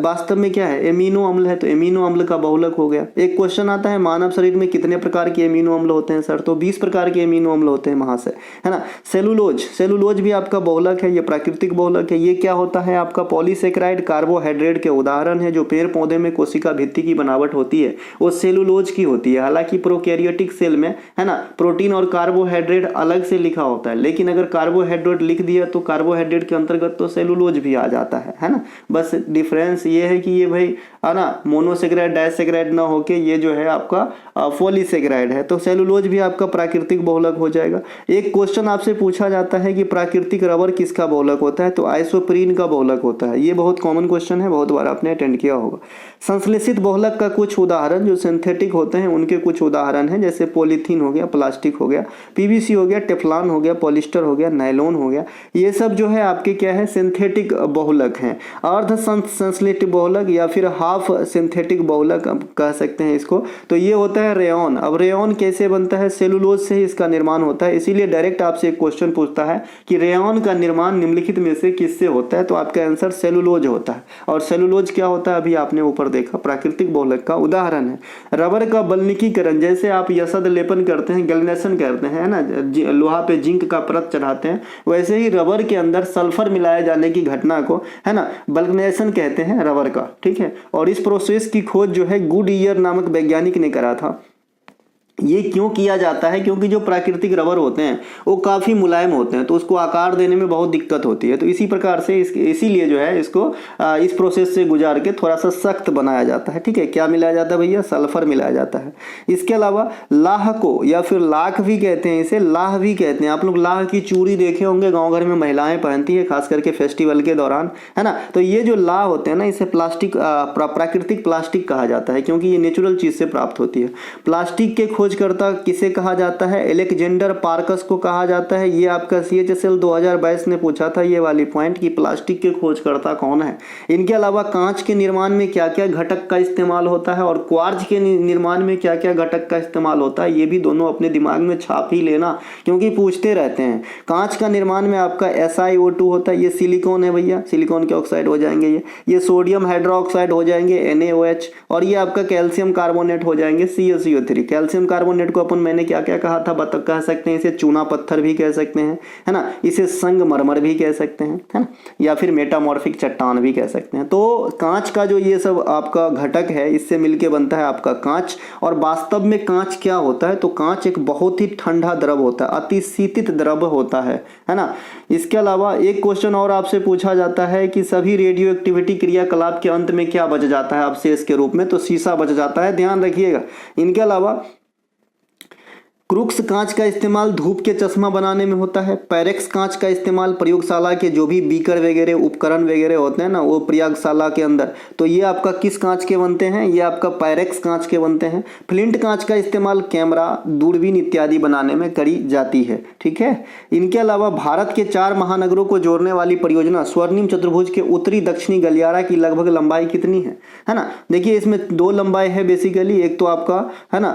वास्तव में क्या है, एमिनो अम्ल है, तो एमिनो अम्ल का बहुलक हो गया। एक क्वेश्चन आता है मानव शरीर में कितने प्रकार के एमिनो अम्ल होते हैं सर, तो 20 प्रकार के एमिनो अम्ल होते हैं महाशय, है ना। सेलुलोज भी आपका बहुलक है, ये प्राकृतिक बहुलक है। ये क्या होता है आपका पॉलीसेकेराइड, कार्बोहाइड्रेट के उदाहरण है। जो पेड़ पौधे में कोशिका भित्ति की बनावट होती है वो सेलुलोज की होती है। हालांकि प्रोकैरियोटिक सेल में, है ना, प्रोटीन और कार्बोहाइड्रेट अलग से लिखा होता है, लेकिन अगर कार्बोहाइड्रेट लिख दिया तो कार्बोहाइड्रेट के अंतर्गत तो सेलुलोज भी आ जाता है ना। बस डिफरेंस ये है कि ये भाई, है ना, मोनोसेकेराइड डाइसेकेराइड ना होके ये जो है आपका पॉलीसेकेराइड है। तो सेलुलोज भी आपका प्राकृतिक बहुलक हो जाएगा। एक क्वेश्चन आपसे पूछा जाता है कि प्राकृतिक रबर किसका बहुलक होता है, तो आइसोप्रीन का बहुलक होता है। ये बहुत कॉमन क्वेश्चन है, बहुत बार आपने अटेंड किया होगा। संश्लेषित बहुलक का कुछ उदाहरण जो सिंथेटिक होते हैं उनके कुछ उदाहरण हैं, जैसे पॉलीथीन हो गया, प्लास्टिक हो गया, पीवीसी हो गया, टेफ्लॉन हो गया, पॉलिस्टर हो गया, नायलॉन हो गया। ये सब जो है आपके क्या है, सिंथेटिक बहुलक हैं। अर्ध संश्लेषित बहुलक या फिर हाफ सिंथेटिक बहुलक कह सकते हैं इसको, तो ये होता है रेयॉन। अब रेयॉन कैसे बनता है, सेलुलोज से ही इसका निर्माण होता है। इसीलिए डायरेक्ट आपसे एक क्वेश्चन पूछता है कि रेयॉन का निर्माण निम्नलिखित में से किससे होता है, तो आपका आंसर सेलुलोज होता है। और सेलुलोज क्या होता है अभी आपने ऊपर देखा, प्राकृतिक बहुलक का उदाहरण है। रबर का बलनीकीकरण, जैसे आप यसद लेपन करते हैं, गैल्वेनेशन करते हैं ना, लोहा पे जिंक का परत चढ़ाते हैं, वैसे ही रबर के अंदर सल्फर मिलाए जाने की घटना को, है ना, बल्कनेशन कहते हैं रबर का, ठीक है। और इस प्रोसेस की खोज जो है गुडईयर नामक वैज्ञानिक ने करा था। ये क्यों किया जाता है, क्योंकि जो प्राकृतिक रबर होते हैं वो काफ़ी मुलायम होते हैं, तो उसको आकार देने में बहुत दिक्कत होती है। तो इसी प्रकार से इसीलिए जो है इसको इस प्रोसेस से गुजार के थोड़ा सा सख्त बनाया जाता है, ठीक है। क्या मिलाया जाता है भैया, सल्फर मिलाया जाता है। इसके अलावा लाह को, या फिर लाख भी कहते हैं, इसे लाह भी कहते हैं। आप लोग लाह की चूड़ी देखे होंगे, गाँव घर में महिलाएं पहनती है, खास करके फेस्टिवल के दौरान, है ना। तो ये जो लाह होते हैं ना, इसे प्राकृतिक प्लास्टिक कहा जाता है, क्योंकि ये नेचुरल चीज़ से प्राप्त होती है। प्लास्टिक के खोजकर्ता किसे कहा जाता है, एलेक्जेंडर पार्कस को कहा जाता है। ये आपका CHSL 2022 ने पूछा था ये वाली पॉइंट कि प्लास्टिक के खोजकर्ता कौन है। इनके अलावा कांच के निर्माण में क्या क्या घटक का इस्तेमाल होता है और क्वार्ज के निर्माण में क्या क्या घटक का इस्तेमाल होता है, ये भी दोनों अपने दिमाग में छाप ही लेना, क्योंकि पूछते रहते हैं। कांच का निर्माण में आपका SiO2 होता है, ये सिलिकॉन है भैया, सिलिकॉन के ऑक्साइड हो जाएंगे ये सोडियम हाइड्रोक्साइड हो जाएंगे NaOH, और ये आपका कैल्शियम कार्बोनेट हो जाएंगे CaCO3। कैल्शियम कार्बोनेट को अपन मैंने क्या क्या कहा था, बता कह सकते हैं, इसे चूना पत्थर भी कह सकते हैं, है ना, इसे संगमरमर भी कह सकते हैं, है ना, या फिर मेटामॉर्फिक चट्टान भी कह सकते हैं। तो कांच का जो ये सब आपका घटक है, इससे मिलके बनता है आपका कांच। और वास्तव में कांच क्या होता है, तो कांच एक बहुत ही ठंडा द्रव होता है, अतिशीतित द्रव होता है ना। इसके अलावा एक क्वेश्चन और आपसे पूछा जाता है कि सभी रेडियो एक्टिविटी क्रियाकलाप के अंत में क्या बच जाता है अवशेष के रूप में, तो शीशा बच जाता है, ध्यान रखिएगा। इनके अलावा क्रूक्स कांच का इस्तेमाल धूप के चश्मा बनाने में होता है। पैरेक्स कांच का इस्तेमाल प्रयोगशाला के जो भी बीकर वगैरह उपकरण वगैरह होते हैं ना, वो प्रयोगशाला के अंदर, तो ये आपका किस कांच के बनते हैं, ये आपका पैरेक्स कांच के बनते हैं। फ्लिंट कांच का इस्तेमाल कैमरा, दूरबीन इत्यादि बनाने में करी जाती है। ठीक है। इनके अलावा भारत के 4 महानगरों को जोड़ने वाली परियोजना स्वर्णिम चतुर्भुज के उत्तरी दक्षिणी गलियारा की लगभग लंबाई कितनी है ना। देखिए इसमें 2 लंबाई है बेसिकली, एक तो आपका है ना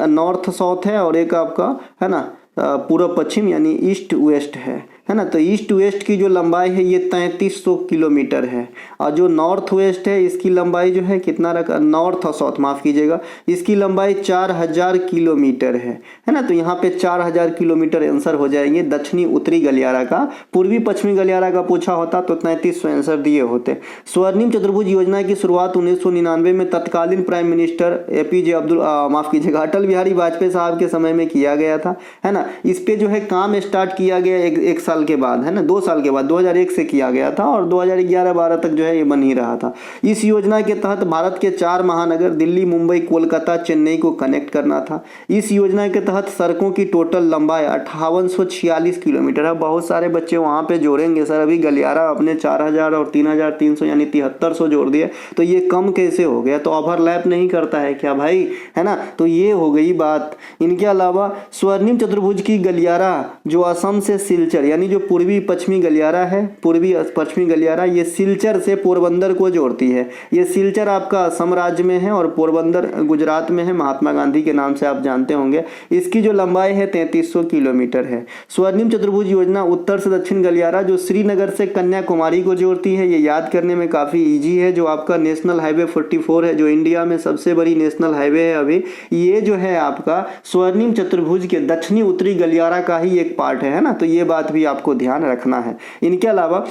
नॉर्थ साउथ है, और एक आपका है ना पूर्व पश्चिम यानी ईस्ट वेस्ट है ना। तो ईस्ट वेस्ट की जो लंबाई है ये 3300 किलोमीटर है, और जो नॉर्थ वेस्ट है इसकी लंबाई जो है कितना रखा, नॉर्थ और साउथ माफ़ कीजिएगा, इसकी लंबाई 4000 किलोमीटर है ना। तो यहाँ पे 4000 किलोमीटर आंसर हो जाएंगे दक्षिणी उत्तरी गलियारा का। पूर्वी पश्चिमी गलियारा का पूछा होता तो 3300 आंसर दिए होते। स्वर्णिम चतुर्भुज योजना की शुरुआत 1999 में तत्कालीन prime minister APJ Atal Bihari Vajpayee साहब के समय में किया गया था, है ना। इस पे जो है काम स्टार्ट किया गया एक साल के बाद, है ना, 2 साल के बाद 2001 से किया गया था, और 2011-12 तक जो है ये बन ही रहा था। इस योजना के तहत भारत के 4 महानगर दिल्ली, मुंबई, कोलकाता, चेन्नई को कनेक्ट करना था। इस योजना के तहत सड़कों की टोटल लंबाई 5846 किलोमीटर है। बहुत सारे बच्चे वहाँ पे जोड़ेंगे सर, अभी गलियारा अपने 4000 और 3300 यानी 7300 जोड़ दिए, तो ये कम कैसे हो गया, तो ओवरलैप नहीं करता है क्या भाई, है ना। तो ये हो गई बात। इनके अलावा स्वर्णिम चतुर्भुज की गलियारा जो असम से सिलचर यानी जो पूर्वी पश्चिमी गलियारा है, पूर्वी पश्चिमी गलियारा, ये सिलचर से पोरबंदर को जोड़ती है। ये सिलचर आपका असम राज्य में है और पोरबंदर गुजरात में है, महात्मा गांधी के नाम से आप जानते होंगे। इसकी जो लंबाई है 3300 किलोमीटर है। स्वर्णिम चतुर्भुज योजना उत्तर से दक्षिण गलियारा जो श्रीनगर से कन्याकुमारी को जोड़ती है, ये याद करने में काफ़ी ईजी है। जो आपका नेशनल हाईवे 44 है, जो इंडिया में सबसे बड़ी नेशनल हाईवे है अभी, ये जो है आपका स्वर्णिम चतुर्भुज के दक्षिणी उत्तरी गलियारा का ही एक पार्ट है ना। तो ये बात भी आपको ध्यान रखना है। इनके अलावा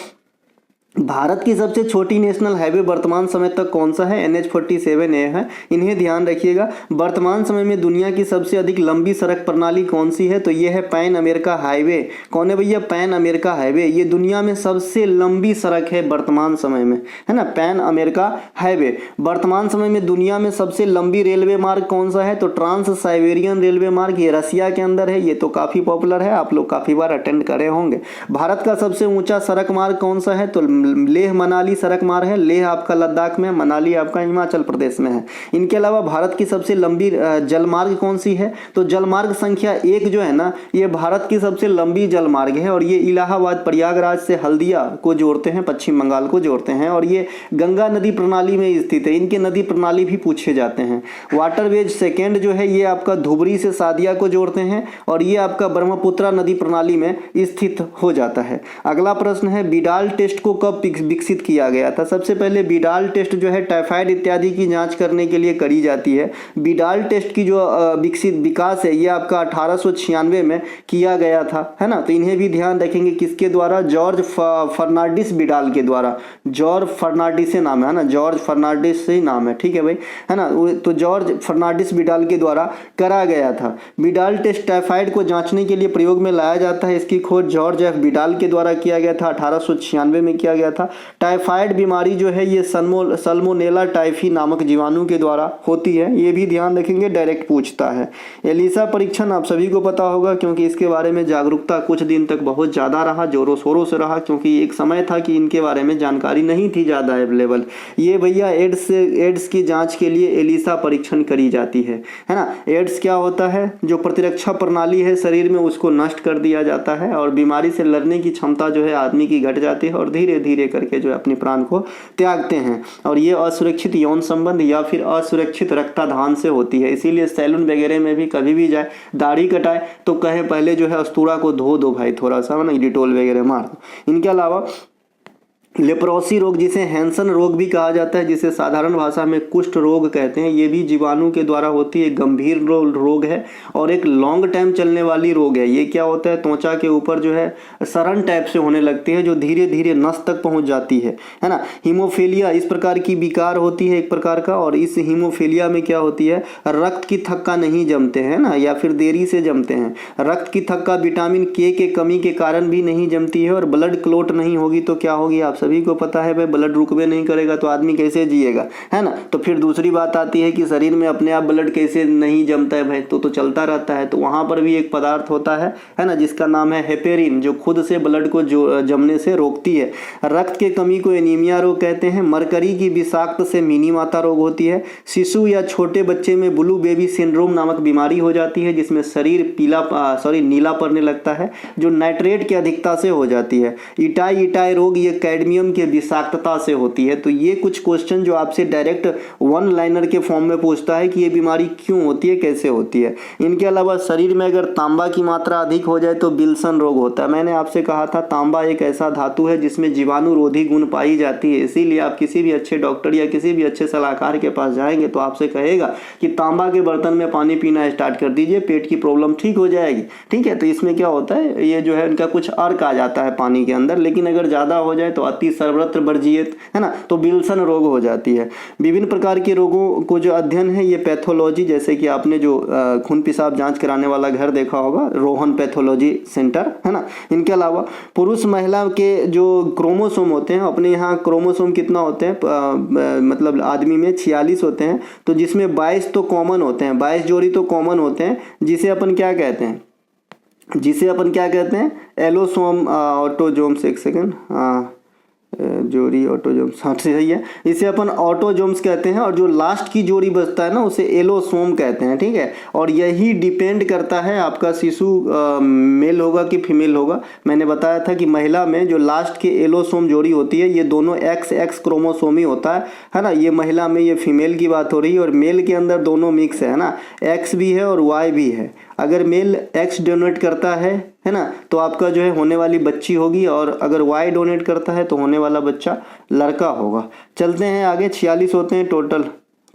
भारत की सबसे छोटी नेशनल हाईवे वर्तमान समय तक कौन सा है, NH47A है। इन्हें ध्यान रखिएगा। वर्तमान समय में दुनिया की सबसे अधिक लंबी सड़क प्रणाली कौन सी है, तो ये है पैन अमेरिका हाईवे। कौन है भैया, पैन अमेरिका हाईवे। ये दुनिया में सबसे लंबी सड़क है वर्तमान समय में, है ना, पैन अमेरिका हाईवे। वर्तमान समय में दुनिया में सबसे लंबी रेलवे मार्ग कौन सा है, तो ट्रांस साइबेरियन रेलवे मार्ग, ये रसिया के अंदर है। ये तो काफ़ी पॉपुलर है, आप लोग काफ़ी बार अटेंड करे होंगे। भारत का सबसे ऊँचा सड़क मार्ग कौन सा है, तो लेह मनाली सड़क मार्ग है। लेह आपका लद्दाख में, मनाली आपका हिमाचल प्रदेश में है। इनके अलावा भारत की सबसे लंबी जलमार्ग कौन सी है, तो जलमार्ग संख्या 1 जो है ना, ये भारत की सबसे लंबी जलमार्ग है, और ये इलाहाबाद प्रयागराज से हल्दिया को जोड़ते हैं, पश्चिम बंगाल को जोड़ते हैं, और ये गंगा नदी प्रणाली में स्थित है। इनके नदी प्रणाली भी पूछे जाते हैं। वाटरवेज सेकेंड जो है ये आपका धुबरी से सादिया को जोड़ते हैं, और ये आपका ब्रह्मपुत्रा नदी प्रणाली में स्थित हो जाता है। अगला प्रश्न है बिडाल टेस्ट को कब विकसित किया गया था। सबसे पहले बिडाल टेस्ट जो है टाइफाइड इत्यादि की जांच करने के लिए करी जाती है। बिडाल टेस्ट की जो विकास है ये आपका 1896 में किया गया था, है ना। तो इन्हें भी ध्यान रखेंगे, किसके द्वारा, जॉर्ज फर्नांडिस बिडाल के द्वारा। जॉर्ज फर्नांडिस से नाम है ना, जॉर्ज फर्नांडिस से ही नाम है, ठीक है भाई, है ना। तो जॉर्ज फर्नांडिस बिडाल के द्वारा करा गया था। बिडाल टेस्ट टाइफाइड को जांचने के लिए प्रयोग में लाया जाता है। इसकी खोज जॉर्ज एफ बिडाल के द्वारा किया गया था, 1896 में किया गया था। टाइफाइड बीमारी जो है ये सल्मोनेला टाइफी नामक जीवाणु के द्वारा होती है, ये भी ध्यान रखेंगे, डायरेक्ट पूछता है। एलिसा परीक्षण आप सभी को पता होगा, क्योंकि इसके बारे में जागरूकता कुछ दिन तक बहुत ज़्यादा रहा, जोरों शोरों से रहा, क्योंकि एक समय था कि इनके बारे में जानकारी नहीं थी ज़्यादा अवेलेबल। ये भैया एड्स की जाँच के लिए एलिसा परीक्षण करी जाती है ना। एड्स क्या होता है, जो प्रतिरक्षा प्रणाली है शरीर में उसको नष्ट कर दिया जाता है, और बीमारी से लड़ने की क्षमता जो है आदमी की घट जाती है, और धीरे धीरे करके जो है अपने प्राण को त्यागते हैं। और ये असुरक्षित यौन संबंध या फिर असुरक्षित रक्ताधान से होती है। इसीलिए सैलून वगैरह में भी कभी भी जाए, दाढ़ी कटाए तो कहे पहले जो है अस्तूरा को धो दो भाई, थोड़ा सा ना डिटोल वगैरह मार दो। इनके अलावा लेप्रोसी रोग, जिसे हैंसन रोग भी कहा जाता है, जिसे साधारण भाषा में कुष्ठ रोग कहते हैं, ये भी जीवाणु के द्वारा होती है। गंभीर रोग है और एक लॉन्ग टाइम चलने वाली रोग है। ये क्या होता है, त्वचा के ऊपर जो है सड़न टाइप से होने लगती है, जो धीरे धीरे नस तक पहुंच जाती है ना। हीमोफीलिया इस प्रकार की विकार होती है एक प्रकार का, और इस हीमोफीलिया में क्या होती है, रक्त की थक्का नहीं जमते हैं ना, या फिर देरी से जमते हैं। रक्त की थक्का विटामिन के कमी के कारण भी नहीं जमती है, और ब्लड क्लॉट नहीं होगी तो क्या होगी आप सभी को पता है भाई ब्लड रुकवे नहीं करेगा तो आदमी कैसे जिएगा, है ना। तो फिर दूसरी बात आती है कि शरीर में अपने आप ब्लड कैसे नहीं जमता है भाई, तो चलता रहता है। तो वहाँ पर भी एक पदार्थ होता है ना, जिसका नाम है हेपेरिन, जो खुद से ब्लड को जमने से रोकती है। रक्त के कमी को एनीमिया रोग कहते हैं। मरकरी की विषाक्त से मिनी माता रोग होती है। शिशु या छोटे बच्चे में ब्लू बेबी सिंड्रोम नामक बीमारी हो जाती है, जिसमें शरीर नीला पड़ने लगता है, जो नाइट्रेट की अधिकता से हो जाती है। इटाई रोग ये कैडमियम के विषाक्तता से होती है। तो ये कुछ क्वेश्चन जो आपसे डायरेक्ट वन लाइनर के फॉर्म में पूछता है कि ये बीमारी क्यों होती है, कैसे होती है। इनके अलावा शरीर में अगर तांबा की मात्रा अधिक हो जाए तो विल्सन रोग होता है। मैंने आपसे कहा था तांबा एक ऐसा धातु है जिसमें जीवाणुरोधी गुण पाई जाती है, इसीलिए आप किसी भी अच्छे डॉक्टर या किसी भी अच्छे सलाहकार के पास जाएंगे तो आपसे कहेगा कि तांबा के बर्तन में पानी पीना स्टार्ट कर दीजिए, पेट की प्रॉब्लम ठीक हो जाएगी। ठीक है, तो इसमें क्या होता है, ये जो है इनका कुछ अर्क आ जाता है पानी के अंदर, लेकिन अगर ज़्यादा हो जाए तो अति सर्वत्र वर्जित, है ना, तो विल्सन रोग हो जाती है। विभिन्न प्रकार के रोगों को जो अध्ययन है ये पैथोलॉजी, जैसे कि आपने जो खून पेशाब जांच कराने वाला घर देखा होगा, रोहन पैथोलॉजी सेंटर, है ना। इनके अलावा पुरुष महिला के जो क्रोमोसोम होते हैं, अपने यहाँ क्रोमोसोम कितना होते हैं, मतलब आदमी में 46 होते हैं, तो जिसमें 22 तो कॉमन होते हैं, 22 जोड़ी तो कॉमन होते हैं, जिसे अपन क्या कहते हैं, एलोसोम ऑटोजोम्स, एक सेकेंड, जोड़ी ऑटोजोम्स, हाँ सही है, इसे अपन ऑटोजोम्स कहते हैं। और जो लास्ट की जोड़ी बचता है ना उसे एलोसोम कहते हैं। ठीक है, और यही डिपेंड करता है आपका शिशु मेल होगा कि फीमेल होगा। मैंने बताया था कि महिला में जो लास्ट के एलोसोम जोड़ी होती है ये दोनों XX क्रोमोसोम ही होता है ना। ये महिला में ये फीमेल की बात हो रही है, और मेल के अंदर दोनों मिक्स है ना, X भी है और Y भी है। अगर मेल X डोनेट करता है ना, तो आपका जो है होने वाली बच्ची होगी, और अगर Y डोनेट करता है तो होने वाला बच्चा लड़का होगा। चलते हैं आगे, 46 होते हैं टोटल।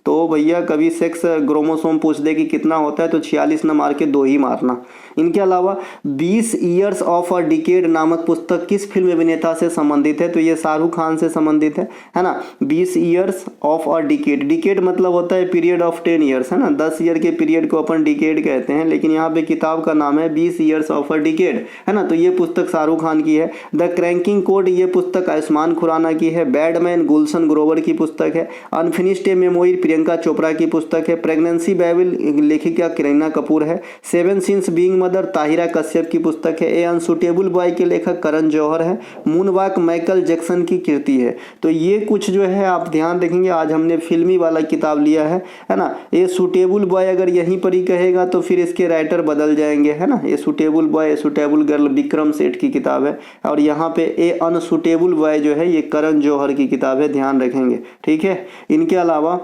तो भैया कभी सेक्स क्रोमोसोम पूछ दे कि कितना होता है तो 46 न मार के 2 ही मारना। इनके अलावा 20 ईयर्स ऑफ अ डिकेड नामक पुस्तक किस फिल्म अभिनेता से संबंधित है, तो ये शाहरुख खान से संबंधित है ना। 20 years of a decade, decade मतलब होता है पीरियड ऑफ 10 ईयर्स, है ना। 10 ईयर के पीरियड को अपन डिकेड कहते हैं, लेकिन यहाँ पे किताब का नाम है 20 ईयर्स ऑफ अ डिकेड, है ना। तो ये पुस्तक शाहरुख खान की है। द क्रैंकिंग कोड ये पुस्तक आयुष्मान खुराना की है। बैडमैन गुलशन ग्रोवर की पुस्तक है। Unfinished a memory Priyanka Chopra की पुस्तक है। प्रेगनेंसी बाइबल लेखिका करीना कपूर है। 7 since being mother Tahira Kashyap की पुस्तक है। ए अनसुटेबल बॉय के लेखक करण जौहर है। मून वॉक माइकल जैक्सन की कृति है। तो ये कुछ जो है आप ध्यान देखेंगे, आज हमने फिल्मी वाला किताब लिया है ना। ए सुटेबल बॉय अगर यहीं पर ही कहेगा तो फिर इसके राइटर बदल जाएंगे, है ना। A suitable boy, a suitable girl Vikram Seth की किताब है, और यहाँ पे ए अनसुटेबल बॉय जो है ये करण जौहर की किताब है, ध्यान रखेंगे। ठीक है, इनके अलावा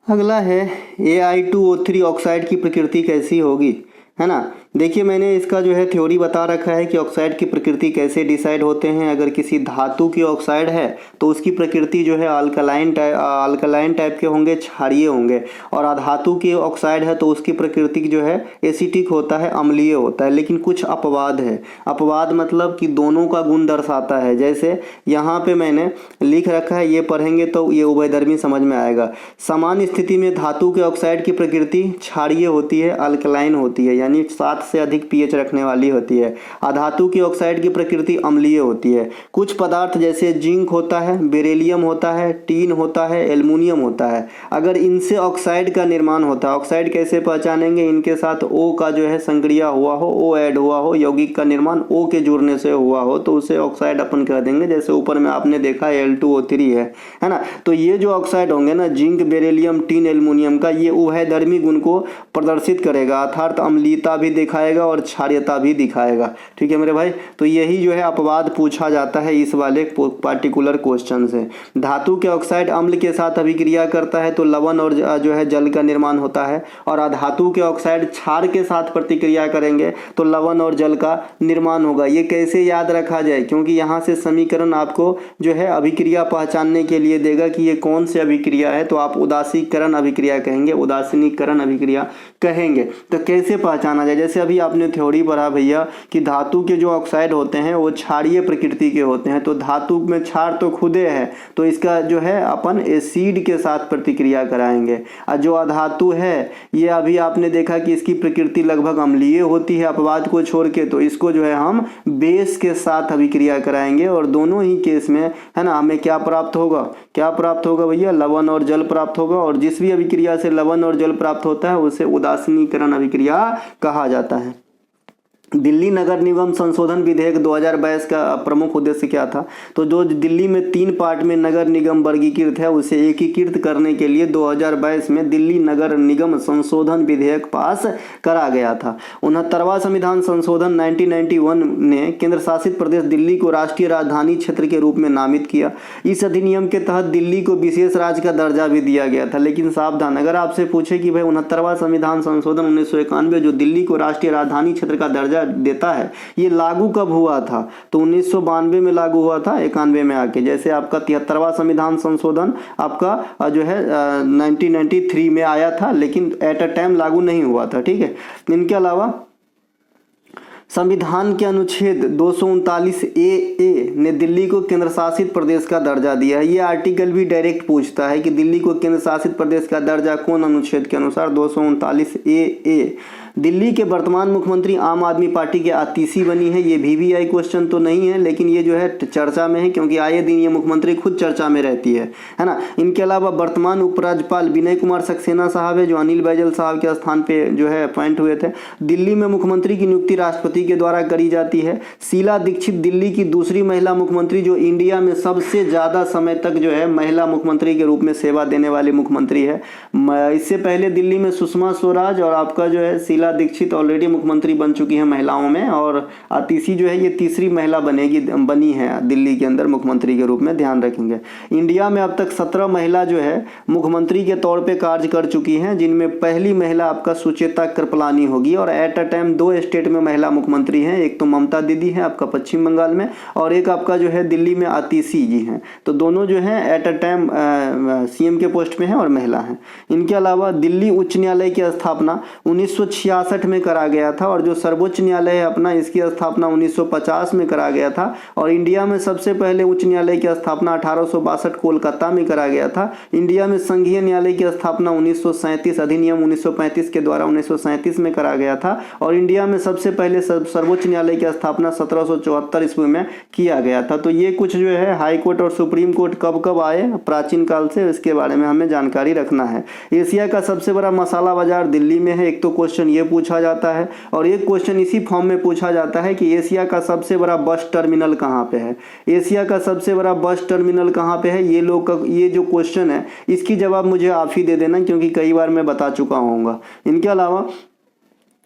अगला है Ai2O3 ऑक्साइड की प्रकृति कैसी होगी, है ना। देखिए मैंने इसका जो है थ्योरी बता रखा है कि ऑक्साइड की प्रकृति कैसे डिसाइड होते हैं। अगर किसी धातु की ऑक्साइड है तो उसकी प्रकृति जो है अल्कलाइन टाइप के होंगे, क्षारीय होंगे। और अधातु की ऑक्साइड है तो उसकी प्रकृति जो है एसिटिक होता है, अम्लीय होता है। लेकिन कुछ अपवाद है। अपवाद मतलब कि दोनों का गुण दर्शाता है। जैसे यहाँ पे मैंने लिख रखा है, ये पढ़ेंगे तो ये उभयधर्मी समझ में आएगा। सामान्य स्थिति में धातु के ऑक्साइड की प्रकृति क्षारीय होती है, अल्कलाइन होती है, यानी 7 से अधिक pH रखने वाली होती है। अधातु की ऑक्साइड की प्रकृति अम्लीय होती है। कुछ पदार्थ जैसे जिंक होता है, बेरिलियम होता है, टीन होता है, एल्युमिनियम होता है, अगर इनसे ऑक्साइड का निर्माण होता है। ऑक्साइड कैसे पहचानेंगे, इनके साथ O का जो है संक्रिया हुआ हो, O ऐड हुआ हो, यौगिक का निर्माण O के जुड़ने से हुआ हो तो उसे ऑक्साइड अपन कह देंगे। जैसे ऊपर में आपने देखा Al2O3 है ना। तो ये जो ऑक्साइड होंगे ना, जिंक, बेरिलियम, टीन, एल्युमिनियम का, ये उभयधर्मी गुण को प्रदर्शित करेगा, अर्थात अम्लीयता भी दिखाएगा और क्षारीयता भी दिखाएगा। ठीक है मेरे भाई, तो यही जो है अपवाद पूछा जाता है इस वाले पार्टिकुलर क्वेश्चन से। धातु के ऑक्साइड अम्ल के साथ अभिक्रिया करता है तो लवण और जो है जल का निर्माण होता है, और अधातु के ऑक्साइड क्षार के साथ प्रतिक्रिया करेंगे तो लवण और जल का निर्माण होगा। ये कैसे याद रखा जाए, क्योंकि यहाँ से समीकरण आपको जो है अभिक्रिया पहचानने के लिए देगा कि ये कौन सी अभिक्रिया है, तो आप उदासीकरण अभिक्रिया कहेंगे, उदासीनीकरण अभिक्रिया कहेंगे। तो कैसे पहचान पहचाना जाए। जैसे अभी आपने थ्योरी पढ़ा भैया कि धातु के जो ऑक्साइड होते हैं वो क्षारीय प्रकृति के होते हैं, तो धातु में क्षार तो खुदे है, तो इसका जो है अपन एसिड के साथ प्रतिक्रिया कराएंगे। और जो अधातु है ये अभी आपने देखा कि इसकी प्रकृति लगभग अम्लीय होती है अपवाद को छोड़ के, तो इसको जो है हम बेस के साथ अभिक्रिया कराएंगे और दोनों ही केस में है ना हमें क्या प्राप्त होगा, क्या प्राप्त होगा भैया, लवण और जल प्राप्त होगा। और जिस भी अभिक्रिया से लवण और जल प्राप्त होता है उसे उदासीनीकरण अभिक्रिया कहा जाता है। दिल्ली नगर निगम संशोधन विधेयक 2022 का प्रमुख उद्देश्य क्या था, तो जो दिल्ली में 3 पार्ट में नगर निगम वर्गीकृत है उसे एकीकृत करने के लिए 2022 में दिल्ली नगर निगम संशोधन विधेयक पास करा गया था। 69वां संविधान संशोधन 1991 ने केंद्र शासित प्रदेश दिल्ली को राष्ट्रीय राजधानी क्षेत्र के रूप में नामित किया। इस अधिनियम के तहत दिल्ली को विशेष राज्य का दर्जा भी दिया गया था। लेकिन सावधान, अगर आपसे पूछे कि भाई 69वां संविधान संशोधन 1991 जो दिल्ली को राष्ट्रीय राजधानी क्षेत्र का दर्जा देता है ये लागू कब हुआ था, तो 1992 में लागू हुआ था, 91 में आके। जैसे आपका 73वां संविधान संशोधन आपका जो है 1993 में आया था, लेकिन एट अ टाइम लागू नहीं हुआ था। ठीक है, इनके अलावा संविधान के अनुच्छेद 239 ए ने दिल्ली को केंद्र शासित प्रदेश का दर्जा दिया है। ये आर्टिकल भी डायरेक्ट पूछता है कि दिल्ली को केंद्र शासित प्रदेश का दर्जा कौन अनुच्छेद के अनुसार, 239 ए। दिल्ली के वर्तमान मुख्यमंत्री आम आदमी पार्टी के आतिशी बनी है। ये VVI क्वेश्चन तो नहीं है, लेकिन ये जो है चर्चा में है क्योंकि आए दिन ये मुख्यमंत्री खुद चर्चा में रहती है ना। इनके अलावा वर्तमान उपराज्यपाल विनय कुमार सक्सेना साहब है जो अनिल बैजल साहब के स्थान पे जो है अपॉइंट हुए थे। दिल्ली में मुख्यमंत्री की नियुक्ति राष्ट्रपति के द्वारा करी जाती है। शीला दीक्षित दिल्ली की दूसरी महिला मुख्यमंत्री जो इंडिया में सबसे ज्यादा समय तक जो है महिला मुख्यमंत्री के रूप में सेवा देने वाली मुख्यमंत्री है। इससे पहले दिल्ली में सुषमा स्वराज और आपका जो है शीला दीक्षित ऑलरेडी मुख्यमंत्री बन चुकी है महिलाओं में, और आतिशी जो है ये तीसरी महिला बनी है दिल्ली के अंदर मुख्यमंत्री के रूप में, ध्यान रखेंगे। इंडिया में अब तक 17 महिला जो है मुख्यमंत्री के तौर पे कार्य कर चुकी हैं, जिनमें पहली महिला आपका सुचेता कृपलानी होगी। और एट अ टाइम 2 स्टेट में महिला मुख्यमंत्री हैं, एक तो ममता दीदी है आपका पश्चिम बंगाल में, और एक आपका जो है दिल्ली में आतिशी जी हैं। तो दोनों जो है एट अ टाइम CM के पोस्ट में है और महिला हैं। इनके अलावा दिल्ली उच्च न्यायालय की स्थापना 1966 में करा गया था, और जो सर्वोच्च न्यायालय है अपना इसकी स्थापना 1950 में करा गया था। और इंडिया में सबसे पहले उच्च न्यायालय की स्थापना 1862 कोलकाता में करा गया था। इंडिया में संघीय न्यायालय की स्थापना 1937 अधिनियम 1935 के द्वारा 1937 में करा गया था। और इंडिया में सबसे पहले सर्वोच्च न्यायालय की स्थापना 1774 ईस्वी में किया गया था। तो ये कुछ जो है हाई कोर्ट और सुप्रीम कोर्ट कब कब आए प्राचीन काल से, इसके बारे में हमें जानकारी रखना है। एशिया का सबसे बड़ा मसाला बाजार दिल्ली में है, एक तो क्वेश्चन ये पूछा जाता है। और एक क्वेश्चन इसी फॉर्म में पूछा जाता है कि एशिया का सबसे बड़ा बस टर्मिनल कहाँ पे है, एशिया का सबसे बड़ा बस टर्मिनल कहाँ पे है। ये जो क्वेश्चन है इसकी जवाब मुझे आप ही दे देना, क्योंकि कई बार मैं बता चुका हूँगा। इनके अलावा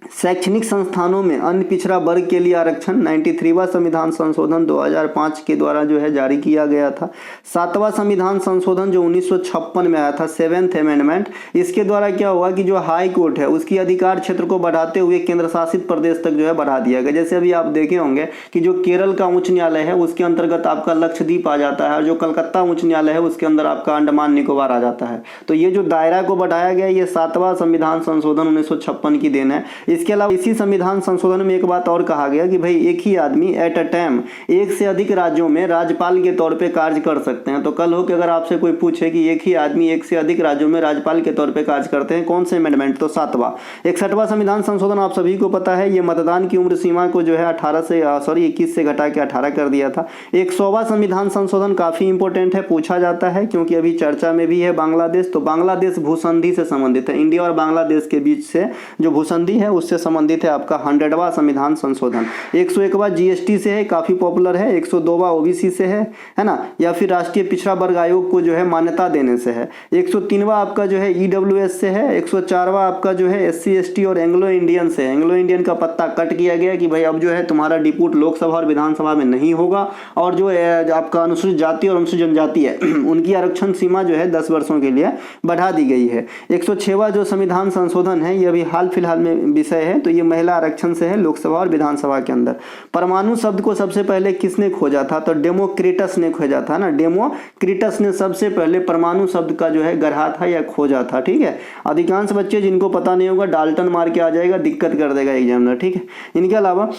शैक्षणिक संस्थानों में अन्य पिछड़ा वर्ग के लिए आरक्षण 93वां संविधान संशोधन 2005 के द्वारा जो है जारी किया गया था। 7वां संविधान संशोधन जो 1956 में आया था, 7th अमेंडमेंट, इसके द्वारा क्या हुआ कि जो हाई कोर्ट है उसकी अधिकार क्षेत्र को बढ़ाते हुए केंद्र शासित प्रदेश तक जो है बढ़ा दिया गया। जैसे अभी आप देखे होंगे कि जो केरल का उच्च न्यायालय है उसके अंतर्गत आपका लक्षद्वीप आ जाता है, और जो कलकत्ता उच्च न्यायालय है उसके अंदर आपका अंडमान निकोबार आ जाता है। तो ये जो दायरा को बढ़ाया गया ये 7वां संविधान संशोधन 1956 की देन है। इसके अलावा इसी संविधान संशोधन में एक बात और कहा गया कि भाई एक ही आदमी एट अ टाइम एक से अधिक राज्यों में राज्यपाल के तौर पे कार्य कर सकते हैं। तो कल हो कि अगर आपसे कोई पूछे कि एक ही आदमी एक से अधिक राज्यों में राज्यपाल के तौर पे कार्य करते हैं, कौन से अमेंडमेंट, तो 7वां। 61वां संविधान संशोधन आप सभी को पता है, ये मतदान की उम्र सीमा को जो है 21 से घटा के 18 कर दिया था। 100वां संविधान संशोधन काफी इंपॉर्टेंट है, पूछा जाता है क्योंकि अभी चर्चा में भी है बांग्लादेश। तो बांग्लादेश भूसंधि से संबंधित है, इंडिया और बांग्लादेश के बीच से जो भूसंधि है उससे संबंधित है आपका 100वां संविधान संशोधन। 101वां GST से है, काफी पॉपुलर है। 102वां OBC से है ना, या फिर राष्ट्रीय पिछड़ा वर्ग आयोग को जो है मान्यता देने से है। 103वां आपका जो है EWS से है। 104वां आपका जो है SC ST और एंग्लो इंडियन से है। एंग्लो इंडियन का पत्ता कट किया गया कि भाई अब जो है तुम्हारा डिप्यूट लोकसभा और विधानसभा में नहीं होगा, और जो आपका अनुसूचित जाति और अनुसूचित जनजाति है उनकी आरक्षण सीमा जो है 10 वर्षों के लिए बढ़ा दी गई है। 106वां जो संविधान संशोधन है ये अभी हाल फिलहाल में विषय है, तो ये महिला आरक्षण से है लोकसभा और विधानसभा के अंदर। परमाणु शब्द को सबसे पहले किसने खोजा था? तो डेमोक्रिटस ने खोजा था ना, डेमोक्रिटस ने सबसे पहले परमाणु शब्द का जो है गढ़ा था या खोजा था। ठीक है, अधिकांश बच्चे जिनको पता नहीं होगा डाल्टन मार के आ जाएगा, दिक्कत कर देगा एग्जामिनर। ठीक है, इनके अलावा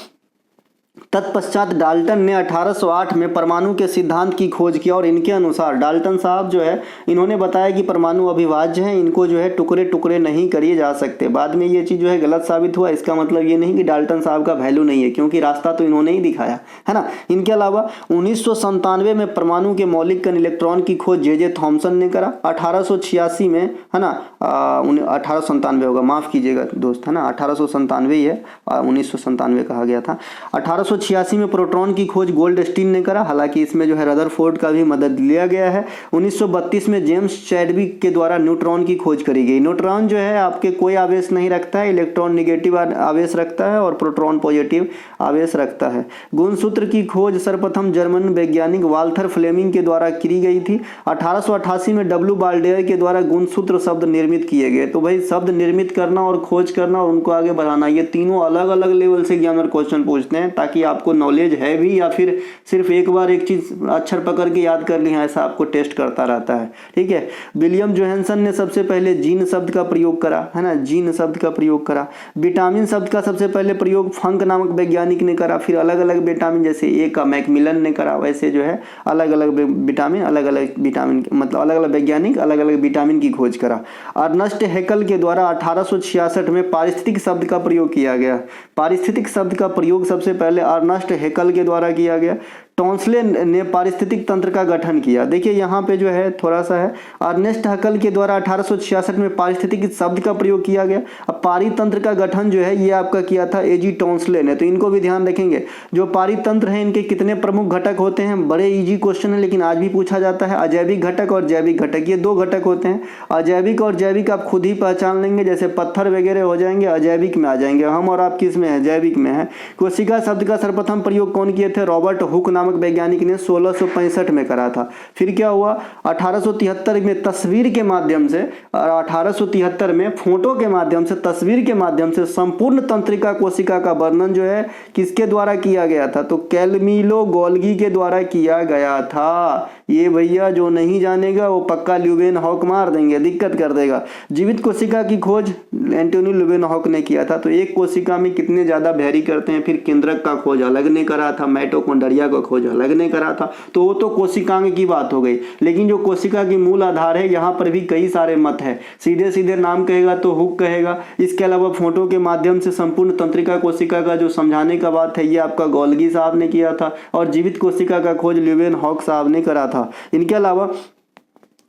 तत्पश्चात डाल्टन ने 1808 में परमाणु के सिद्धांत की खोज किया और इनके अनुसार डाल्टन साहब जो है इन्होंने बताया कि परमाणु अविभाज्य हैं, इनको जो है टुकड़े टुकड़े नहीं किए जा सकते। बाद में ये चीज़ जो है गलत साबित हुआ। इसका मतलब ये नहीं कि डाल्टन साहब का वैल्यू नहीं है, क्योंकि रास्ता तो इन्होंने ही दिखाया है ना। इनके अलावा 1997 में परमाणु के मौलिक कण इलेक्ट्रॉन की खोज जे थॉमसन ने करा। 1886 में है ना, 1897 होगा, माफ़ कीजिएगा दोस्त, है ना, 1897 ही है, 1997 कहा गया था। 1886 में प्रोटॉन की खोज गोल्डस्टीन ने करा, हालांकि इसमें जो है रदरफोर्ड का भी मदद लिया गया है। 1932 में जेम्स चैडविक के द्वारा न्यूट्रॉन की खोज करी गई। न्यूट्रॉन जो है आपके कोई आवेश नहीं रखता है, इलेक्ट्रॉन निगेटिव आवेश रखता है और प्रोटॉन पॉजिटिव आवेश रखता है। गुणसूत्र की खोज सर्वप्रथम जर्मन वैज्ञानिक वाल्थर फ्लेमिंग के द्वारा की गई थी। 1888 में डब्ल्यू बाल्डेयर के द्वारा गुणसूत्र शब्द निर्मित किए गए। तो भाई शब्द निर्मित करना और खोज करना और उनको आगे बढ़ाना, ये तीनों अलग अलग लेवल से एग्जामिनर क्वेश्चन पूछते हैं, ताकि आपको नॉलेज है भी या फिर सिर्फ एक बार एक चीज अक्षर पकड़ के याद कर लिया, ऐसा आपको टेस्ट करता रहता है। ठीक है, विलियम जोहानसन ने सबसे पहले जीन शब्द का प्रयोग करा, है ना, जीन शब्द का प्रयोग करा। विटामिन शब्द का सबसे पहले प्रयोग फंक नामक वैज्ञानिक ने करा। फिर अलग अलग विटामिन, जैसे ए का मैकमिलन ने करा, वैसे जो है अलग अलग विटामिन मतलब अलग अलग वैज्ञानिक अलग अलग विटामिन की खोज करा। अर्नस्ट हैकल के द्वारा 1866 में पारिस्थितिक शब्द का प्रयोग किया गया। पारिस्थितिक शब्द का प्रयोग सबसे पहले अर्नस्ट हैकल के द्वारा किया गया। टॉन्सले ने पारिस्थितिक तंत्र का गठन किया। देखिए यहाँ पे जो है थोड़ा सा है, अर्नेस्ट हैकल के द्वारा 1866 में पारिस्थितिक शब्द का प्रयोग किया गया। अब पारितंत्र का गठन जो है ये आपका किया था एजी टॉन्सले ने, तो इनको भी ध्यान रखेंगे। जो पारितंत्र है इनके कितने प्रमुख घटक होते हैं, बड़े इजी क्वेश्चन है लेकिन आज भी पूछा जाता है। अजैविक घटक और जैविक घटक, ये दो घटक होते हैं। अजैविक और जैविक आप खुद ही पहचान लेंगे, जैसे पत्थर वगैरह हो जाएंगे अजैविक में आ जाएंगे, हम और आप किस में है, जैविक में है। कोशिका शब्द का सर्वप्रथम प्रयोग कौन किए थे? रॉबर्ट हुक नामक वैज्ञानिक ने 1665 में करा था। फिर क्या हुआ, 1873 में तस्वीर के माध्यम से, 1873 में फोटो के माध्यम से, तस्वीर के माध्यम से संपूर्ण तंत्रिका कोशिका का वर्णन जो है किसके द्वारा किया गया था? तो कैलमिलो गोल्गी के द्वारा किया गया था। ये भैया जो नहीं जानेगा वो पक्का ल्यूवेनहॉक मार देंगे, दिक्कत कर देगा। जीवित कोशिका की खोज एंटोनी ल्यूवेनहॉक ने किया था। तो एक कोशिका में कितने ज्यादा वेरी करते हैं। फिर केंद्रक का खोज अलग ने करा था, माइटोकॉन्ड्रिया का खोज अलग ने करा था। तो वो तो कोशिकांग की बात हो गई, लेकिन जो कोशिका की मूल आधार है यहाँ पर भी कई सारे मत है। सीधे सीधे नाम कहेगा तो हुक कहेगा। इसके अलावा फोटो के माध्यम से संपूर्ण तंत्रिका कोशिका का जो समझाने का बात है ये आपका गोल्गी साहब ने किया था, और जीवित कोशिका का खोज ल्यूवेनहॉक साहब ने करा था। इनके अलावा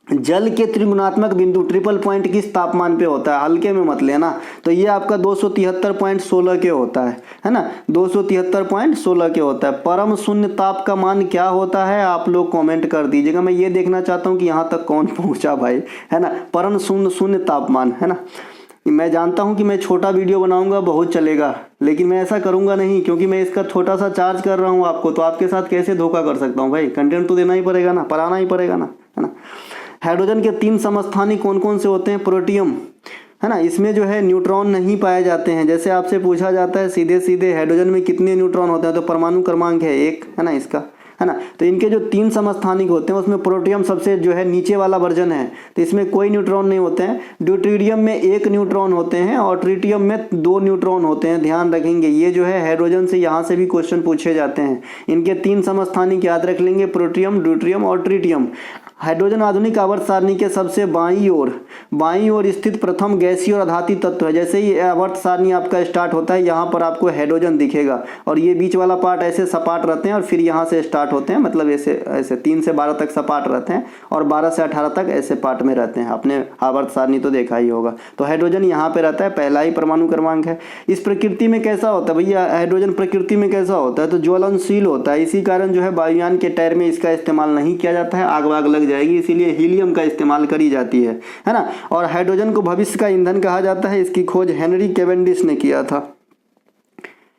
जल के त्रिगुणात्मक बिंदु ट्रिपल पॉइंट किस तापमान पे होता है, हल्के में मत लेना। तो ये आपका 273.16 के होता है ना, 273.16 के होता है। परम शून्य ताप का मान क्या होता है आप लोग कमेंट कर दीजिएगा। मैं ये देखना चाहता हूँ कि यहाँ तक कौन पहुँचा भाई, है ना। परम शून्य तापमान, है ना। मैं जानता हूँ कि मैं छोटा वीडियो बनाऊंगा बहुत चलेगा, लेकिन मैं ऐसा करूंगा नहीं, क्योंकि मैं इसका छोटा सा चार्ज कर रहा हूँ आपको। तो आपके साथ कैसे धोखा कर सकता हूँ भाई, कंटेंट तो देना ही पड़ेगा ना, पढ़ाना ही पड़ेगा ना, है ना। हाइड्रोजन के 3 समस्थानिक कौन कौन से होते हैं? प्रोटियम, है ना। इसमें जो है न्यूट्रॉन नहीं पाए जाते हैं। जैसे आपसे पूछा जाता है सीधे सीधे हाइड्रोजन में कितने न्यूट्रॉन होते हैं, तो परमाणु क्रमांक है 1, है ना इसका, है ना। तो इनके जो 3 समस्थानिक होते हैं उसमें प्रोटियम सबसे जो है नीचे वाला वर्जन है, तो इसमें कोई न्यूट्रॉन नहीं होते हैं। ड्यूटेरियम में 1 न्यूट्रॉन होते हैं और ट्रिटियम में 2 न्यूट्रॉन होते हैं, ध्यान रखेंगे। ये जो है हाइड्रोजन से यहाँ से भी क्वेश्चन पूछे जाते हैं। इनके 3 समस्थानिक याद रख लेंगे, प्रोटियम, ड्यूटेरियम और ट्रिटियम। हाइड्रोजन आधुनिक आवर्त सारणी के सबसे बाईं ओर स्थित प्रथम गैसीय और आधातीय तत्व है। जैसे ही आवर्त सारणी आपका स्टार्ट होता है यहाँ पर आपको हाइड्रोजन दिखेगा, और ये बीच वाला पार्ट ऐसे सपाट रहते हैं और फिर यहाँ से स्टार्ट होते हैं, मतलब ऐसे 3 से 12 तक सपाट रहते हैं और 12 से 18 तक ऐसे पार्ट में रहते हैं। आपने आवर्त सारणी तो देखा ही होगा। तो हाइड्रोजन यहाँ पे रहता है, पहला ही परमाणु क्रमांक है। इस प्रकृति में कैसा होता है भैया, हाइड्रोजन प्रकृति में कैसा होता है? तो ज्वलनशील होता है। इसी कारण जो है वायुयान के टायर में इसका इस्तेमाल नहीं किया जाता है, आग वाग लग जाएगी, इसीलिए हीलियम का इस्तेमाल करी जाती है ना। और हाइड्रोजन को भविष्य का ईंधन कहा जाता है। इसकी खोज हेनरी कैवेंडिश ने किया था।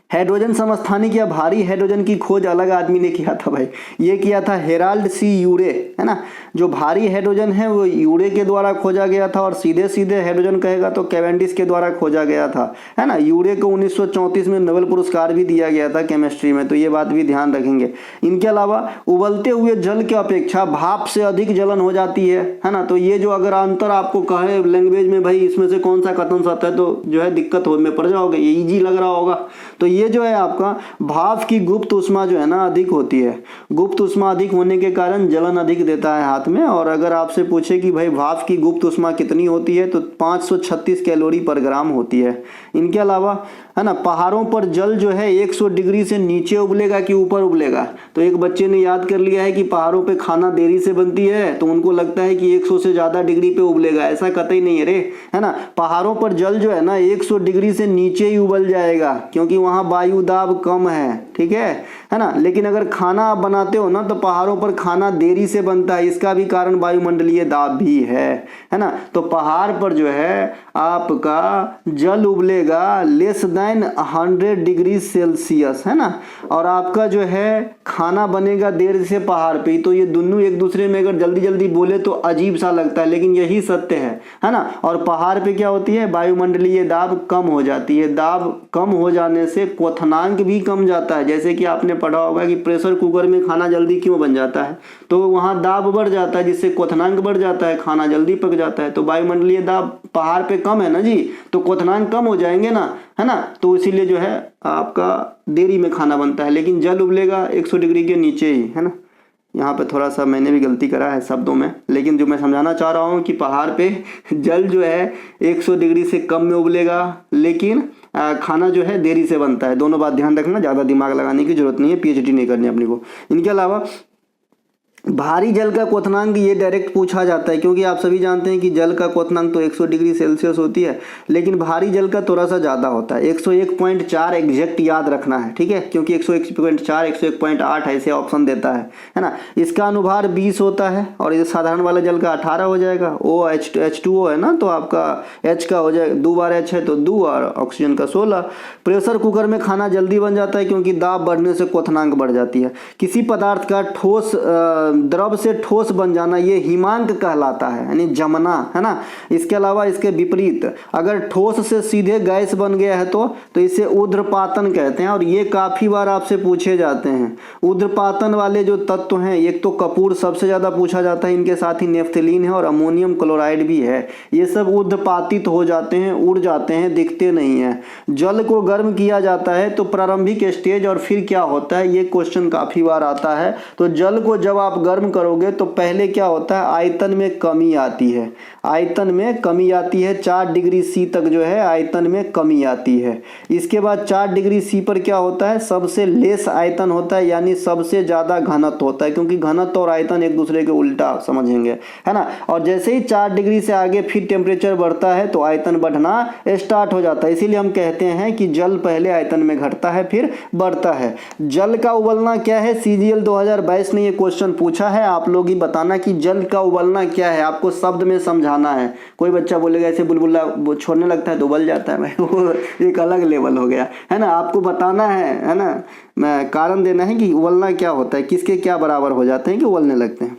हाइड्रोजन समस्थानिक या भारी हाइड्रोजन की खोज अलग आदमी ने किया था भाई, ये किया था हेराल्ड सी यूरे, है ना। जो भारी हाइड्रोजन है वो यूरे के द्वारा खोजा गया था, और सीधे सीधे हाइड्रोजन कहेगा तो कैवेंडिश के द्वारा खोजा गया था, है ना। यूरे को 1934 में नोबेल पुरस्कार भी दिया गया था केमिस्ट्री में, तो ये बात भी ध्यान रखेंगे। इनके अलावा उबलते हुए जल की अपेक्षा भाप से अधिक जलन हो जाती है ना। तो ये जो अगर अंतर आपको कहे लैंग्वेज में भाई इसमें से कौन सा कथन सत्य है, तो जो है दिक्कत में पड़ जाओगे, ये इजी लग रहा होगा। तो ये जो है आपका भाप की गुप्त उष्मा जो है ना अधिक होती है, गुप्त उष्मा अधिक होने के कारण जलन अधिक देता है हाथ में। और अगर आपसे पूछे कि भाई भाप की गुप्त उष्मा कितनी होती है, तो 536 कैलोरी पर ग्राम होती है। इनके अलावा है ना, पहाड़ों पर जल जो है 100 डिग्री से नीचे उबलेगा कि ऊपर उबलेगा। तो एक बच्चे ने याद कर लिया है कि पहाड़ों पे खाना देरी से बनती है, तो उनको लगता है कि 100 से ज़्यादा डिग्री पे उबलेगा, ऐसा कतई नहीं है रे, है ना। पहाड़ों पर जल जो है ना 100 डिग्री से नीचे ही उबल जाएगा, क्योंकि वहाँ वायु दाब कम है, ठीक है ना। लेकिन अगर खाना आप बनाते हो ना, तो पहाड़ों पर खाना देरी से बनता है, इसका भी कारण वायुमंडलीय दाब भी है ना। तो पहाड़ पर जो है आपका जल उबलेगा लेस देन 100 डिग्री सेल्सियस, है ना। और आपका जो है खाना बनेगा देर से पहाड़ पे। तो ये दोनों एक दूसरे में अगर जल्दी जल्दी बोले तो अजीब सा लगता है, लेकिन यही सत्य है ना। और पहाड़ पे क्या होती है, वायुमंडलीय दाब कम हो जाती है, दाब कम हो जाने से क्वथनांक भी कम जाता है। जैसे कि आपने पढ़ा होगा कि प्रेशर कुकर में खाना जल्दी क्यों बन जाता है, तो वहाँ दाब बढ़ जाता है, जिससे क्वथनांक बढ़ जाता है, खाना जल्दी पक जाता है। तो वायुमंडलीय दाब पहाड़ पे कम है ना जी, तो क्वथनांक कम हो जाएंगे ना, है ना। तो इसीलिए जो है आपका देरी में खाना बनता है, लेकिन जल उबलेगा 100 डिग्री के नीचे ही, है ना। यहाँ पे थोड़ा सा मैंने भी गलती करा है शब्दों में, लेकिन जो मैं समझाना चाह रहा हूँ कि पहाड़ पे जल जो है 100 डिग्री से कम में उबलेगा, लेकिन खाना जो है देरी से बनता है। दोनों बात ध्यान रखना, ज़्यादा दिमाग लगाने की जरूरत नहीं है, पीएचडी नहीं करनी अपने को। इनके अलावा भारी जल का क्वथनांक ये डायरेक्ट पूछा जाता है, क्योंकि आप सभी जानते हैं कि जल का क्वथनांक तो 100 डिग्री सेल्सियस होती है, लेकिन भारी जल का थोड़ा सा ज़्यादा होता है, 101.4 एग्जैक्ट याद रखना है, ठीक है, क्योंकि 101.4 101.8 ऐसे ऑप्शन देता है ना। इसका अनुभार 20 होता है, और ये साधारण वाले जल का 18 हो जाएगा। H2O है ना, तो आपका H का हो जाएगा, 2 बार H है तो 2, और ऑक्सीजन का 16। प्रेशर कुकर में खाना जल्दी बन जाता है, क्योंकि दाब बढ़ने से क्वथनांक बढ़ जाती है। किसी पदार्थ का ठोस द्रव से ठोस बन जाना ये हिमांक कहलाता है, यानी जमना, है ना। इसके अलावा इसके विपरीत अगर ठोस से सीधे गैस बन गया है तो इसे ऊर्ध्वपातन कहते हैं, और ये काफी बार आपसे पूछे जाते हैं। ऊर्ध्वपातन वाले जो तत्व हैं, एक तो कपूर सबसे ज़्यादा पूछा जाता है, इनके साथ ही नेफ्थलीन है और अमोनियम क्लोराइड भी है। ये सब ऊर्ध्वपातित हो जाते हैं, उड़ जाते हैं, दिखते नहीं हैं। जल को गर्म किया जाता है तो प्रारंभिक स्टेज, और फिर क्या होता है, ये क्वेश्चन काफ़ी बार आता है। तो जल को जब आप गर्म करोगे तो पहले क्या होता है, आयतन में कमी आती है, आयतन में कमी आती है, 4 डिग्री सी तक जो है आयतन में कमी आती है। इसके बाद 4 डिग्री सी पर क्या होता है, सबसे लेस आयतन होता है, यानी सबसे ज़्यादा घनत्व होता है, क्योंकि घनत्व और आयतन एक दूसरे के उल्टा समझेंगे, है ना। और जैसे ही 4 डिग्री से आगे फिर टेम्परेचर बढ़ता है तो आयतन बढ़ना स्टार्ट हो जाता है। इसीलिए हम कहते हैं कि जल पहले आयतन में घटता है फिर बढ़ता है। जल का उबलना क्या है, CGL 2022 ने ये क्वेश्चन पूछा है। आप लोग ही बताना कि जल का उबलना क्या है, आपको शब्द में समझाना है। कोई बच्चा बोलेगा ऐसे बुलबुला छोड़ने लगता है तो उबल जाता है, वो एक अलग लेवल हो गया, है ना। आपको बताना है ना, मैं कारण देना है कि उबलना क्या होता है, किसके क्या बराबर हो जाते हैं कि उबलने लगते हैं।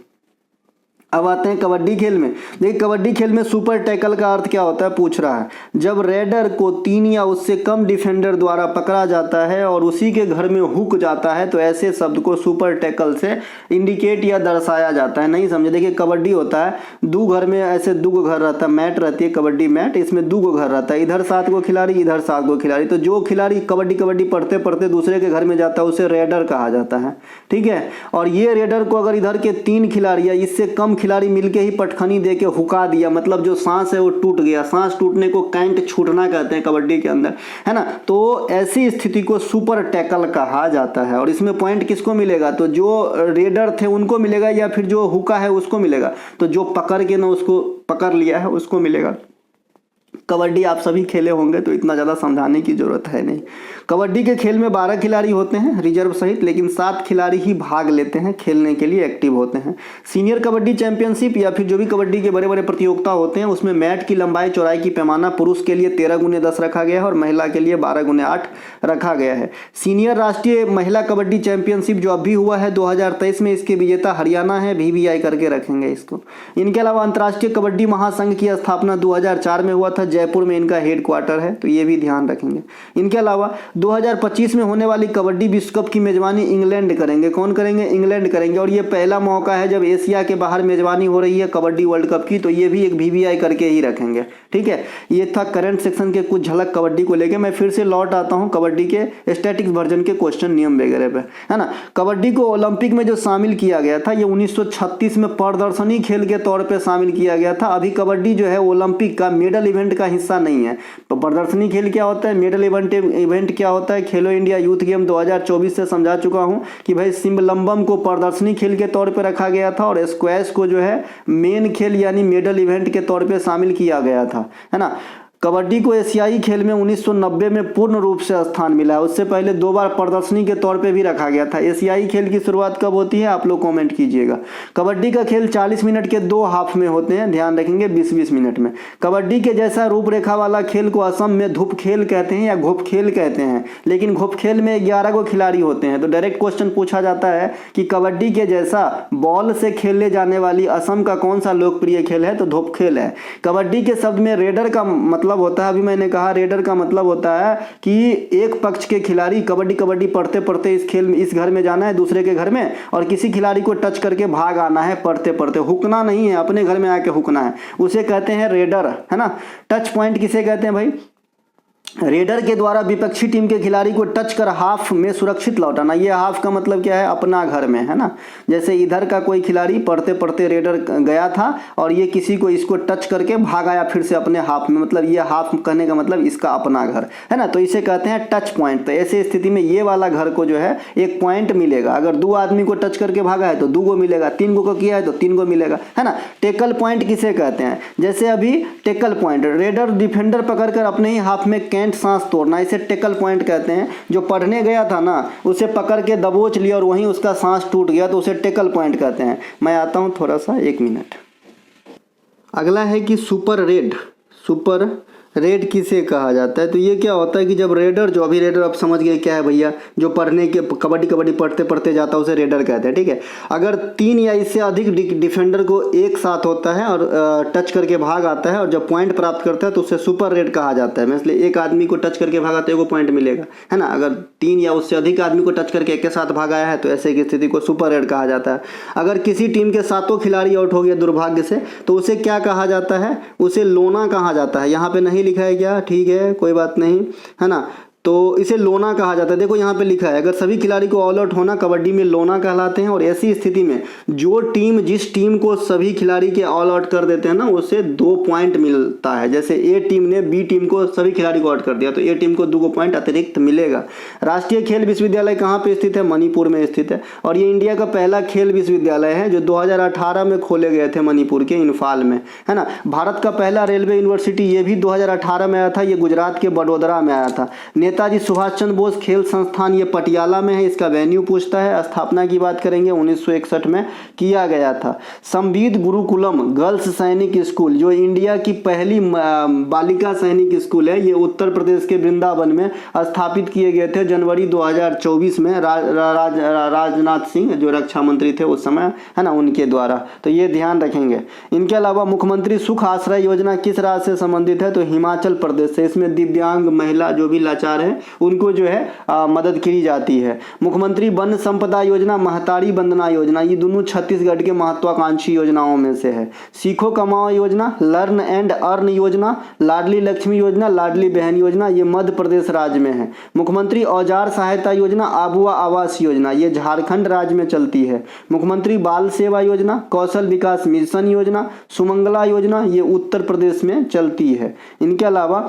अब आते हैं कबड्डी खेल में। देखिए कबड्डी खेल में सुपर टैकल का अर्थ क्या होता है पूछ रहा है, जब रेडर को 3 या उससे कम डिफेंडर द्वारा पकड़ा जाता है और उसी के घर में हुक जाता है, तो ऐसे शब्द को सुपर टैकल से इंडिकेट या दर्शाया जाता है। नहीं समझे, देखिए कबड्डी होता है, 2 घर में ऐसे 2 घर रहता है, मैट रहती है कबड्डी मैट, इसमें 2 घर रहता है, इधर 7 गो खिलाड़ी, इधर 7 गो खिलाड़ी। तो जो खिलाड़ी कबड्डी पढ़ते पढ़ते दूसरे के घर में जाता है उसे रेडर कहा जाता है, ठीक है। और ये रेडर को अगर इधर के 3 खिलाड़ी या इससे कम खिलाड़ी मिलके ही पटखनी देके हुका दिया, मतलब जो सांस है वो टूट गया, सांस टूटने को कैंट छूटना कहते हैं कबड्डी के अंदर, है ना। तो ऐसी स्थिति को सुपर टैकल कहा जाता है। और इसमें पॉइंट किसको मिलेगा, तो जो रेडर थे उनको मिलेगा, या फिर जो हुका है उसको मिलेगा, तो जो पकड़ के ना उसको पकड़ लिया है उसको मिलेगा। कबड्डी आप सभी खेले होंगे तो इतना ज़्यादा समझाने की ज़रूरत है नहीं। कबड्डी के खेल में 12 खिलाड़ी होते हैं रिजर्व सहित, लेकिन 7 खिलाड़ी ही भाग लेते हैं, खेलने के लिए एक्टिव होते हैं। सीनियर कबड्डी चैंपियनशिप या फिर जो भी कबड्डी के बड़े बड़े प्रतियोगिता होते हैं उसमें मैट की लंबाई चौड़ाई की पैमाना पुरुष के लिए 13x10 रखा गया है और महिला के लिए 12x8 रखा गया है। सीनियर राष्ट्रीय महिला कबड्डी चैंपियनशिप जो अभी हुआ है 2023 में, इसके विजेता हरियाणा है, VVI करके रखेंगे इसको। इनके अलावा अंतर्राष्ट्रीय कबड्डी महासंघ की स्थापना 2004 में हुआ था, जयपुर में इनका हेडक्वार्टर है, तो ये भी ध्यान रखेंगे। इनके अलावा 2025 में होने वाली कबड्डी विश्व कप की मेजबानी इंग्लैंड करेंगे। कौन करेंगे? इंग्लैंड करेंगे। और ये पहला मौका है जब एशिया के बाहर मेजबानी हो रही है कबड्डी वर्ल्ड कप की, तो ये भी एक VVI करके ही रखेंगे। ठीक है, ये था करंट सेक्शन के कुछ झलक कबड्डी को लेके। मैं फिर से लौट आता हूँ कबड्डी के स्टैटिक्स वर्जन के क्वेश्चन नियम वगैरह पे, है ना। कबड्डी को ओलंपिक में जो शामिल किया गया था, ये 1936 में प्रदर्शनी खेल के तौर पे शामिल किया गया था। अभी कबड्डी जो है ओलंपिक का मेडल इवेंट का हिस्सा नहीं है। तो प्रदर्शनी खेल क्या होता है, मेडल इवेंट क्या होता है, खेलो इंडिया यूथ गेम 2024 से समझा चुका हूं कि भाई सिम्बलम्बम को प्रदर्शनी खेल के तौर पे रखा गया था और स्क्वैश को जो है मेन खेल यानी मेडल इवेंट के तौर पे शामिल किया गया था, है ना। कबड्डी को एशियाई खेल में 1990 में पूर्ण रूप से स्थान मिला है। उससे पहले 2 बार प्रदर्शनी के तौर पे भी रखा गया था। एशियाई खेल की शुरुआत कब होती है आप लोग कमेंट कीजिएगा। कबड्डी का खेल 40 मिनट के 2 हाफ में होते हैं, ध्यान रखेंगे 20-20 मिनट में। कबड्डी के जैसा रूपरेखा वाला खेल को असम में धुप खेल कहते हैं या घुप खेल कहते हैं, लेकिन घुप खेल में 11 गो खिलाड़ी होते हैं। तो डायरेक्ट क्वेश्चन पूछा जाता है कि कबड्डी के जैसा बॉल से खेलने जाने वाली असम का कौन सा लोकप्रिय खेल है, तो धुप खेल है। कबड्डी के शब्द में रेडर का मतलब होता है, अभी मैंने कहा रेडर का मतलब होता है कि एक पक्ष के खिलाड़ी कबड्डी पढ़ते पढ़ते इस खेल में इस घर में जाना है दूसरे के घर में और किसी खिलाड़ी को टच करके भाग आना है पढ़ते पढ़ते, हुकना नहीं है, अपने घर में आके हुकना है, उसे कहते हैं रेडर, है ना। टच पॉइंट किसे कहते हैं भाई? रेडर के द्वारा विपक्षी टीम के खिलाड़ी को टच कर हाफ में सुरक्षित लौटाना। ये हाफ का मतलब क्या है? अपना घर में, है ना। जैसे इधर का कोई खिलाड़ी पढ़ते पढ़ते रेडर गया था और ये किसी को इसको टच करके भाग आया फिर से अपने हाफ में, मतलब ये हाफ कहने का मतलब इसका अपना घर, है ना। तो इसे कहते हैं टच पॉइंट। तो ऐसे स्थिति में ये वाला घर को जो है एक पॉइंट मिलेगा। अगर 2 आदमी को टच करके भागा है तो 2 गो मिलेगा, 3 गो को किया है तो 3 गो मिलेगा, है ना। टेकल पॉइंट किसे कहते हैं? जैसे अभी टेकल पॉइंट, रेडर डिफेंडर पकड़कर अपने ही हाफ में सांस तोड़ना, इसे टेकल पॉइंट कहते हैं। जो पढ़ने गया था ना उसे पकड़ के दबोच लिया और वहीं उसका सांस टूट गया तो उसे टेकल पॉइंट कहते हैं। मैं आता हूं थोड़ा सा, 1 मिनट। अगला है कि सुपर रेड किसे कहा जाता है? तो ये क्या होता है कि जब रेडर, जो अभी रेडर आप समझ गए क्या है भैया, जो पढ़ने के कबड्डी पढ़ते पढ़ते जाता है उसे रेडर कहते हैं, ठीक है। अगर 3 या इससे अधिक डिफेंडर को एक साथ होता है और टच करके भाग आता है और जब पॉइंट प्राप्त करता है तो उसे सुपर रेड कहा जाता है। इसलिए एक आदमी को टच करके भागा तो 1 पॉइंट मिलेगा, है ना। अगर 3 या उससे अधिक आदमी को टच करके एक के साथ भागाया है तो ऐसे की स्थिति को सुपर रेड कहा जाता है। अगर किसी टीम के 7 खिलाड़ी आउट हो गए दुर्भाग्य से तो उसे क्या कहा जाता है? उसे लोना कहा जाता है। यहाँ पे नहीं लिखा है क्या? ठीक है, कोई बात नहीं, है ना। तो इसे लोना कहा जाता है। देखो यहाँ पे लिखा है अगर सभी खिलाड़ी को ऑल आउट होना कबड्डी में लोना कहलाते हैं। और ऐसी स्थिति में जो टीम जिस टीम को सभी खिलाड़ी के ऑल आउट कर देते हैं ना उसे 2 पॉइंट मिलता है। जैसे ए टीम ने बी टीम को सभी खिलाड़ी को आउट कर दिया तो ए टीम को 2 पॉइंट अतिरिक्त मिलेगा। राष्ट्रीय खेल विश्वविद्यालय कहाँ पे स्थित है? मणिपुर में स्थित है। और ये इंडिया का पहला खेल विश्वविद्यालय है जो 2018 में खोले गए थे मणिपुर के इम्फाल में, है ना। भारत का पहला रेलवे यूनिवर्सिटी ये भी 2018 में आया था, ये गुजरात के बड़ोदरा में आया था। नेताजी सुभाष चंद्र बोस खेल संस्थान ये पटियाला में है, इसका वेन्यू पूछता है। स्थापना की बात करेंगे 1961 में किया गया था। संविद गुरुकुलम गर्ल्स सैनिक स्कूल जो इंडिया की पहली बालिका सैनिक स्कूल है, ये उत्तर प्रदेश के वृंदावन में स्थापित किए गए थे जनवरी 2024 में राजनाथ सिंह जो रक्षा मंत्री थे उस समय, है ना, उनके द्वारा। तो ये ध्यान रखेंगे। इनके अलावा मुख्यमंत्री सुख आश्रय योजना किस राज्य से संबंधित है? तो हिमाचल प्रदेश से। इसमें दिव्यांग महिला जो भी लाचार है उनको जो है मदद की जाती है। मुख्यमंत्री वन संपदा योजना, महतारी वंदना योजना, ये दोनों छत्तीसगढ़ के महत्वाकांक्षी योजनाओं में से है। सीखो कमाओ योजना, लर्न एंड अर्न योजना, लाडली लक्ष्मी योजना, लाडली बहन योजना, ये मध्य प्रदेश राज्य में है। मुख्यमंत्री औजार सहायता योजना, आबुआ आवास योजना, ये झारखंड राज्य में चलती है। मुख्यमंत्री बाल सेवा योजना, कौशल विकास मिशन योजना, सुमंगला योजना, ये उत्तर प्रदेश में चलती है। इनके अलावा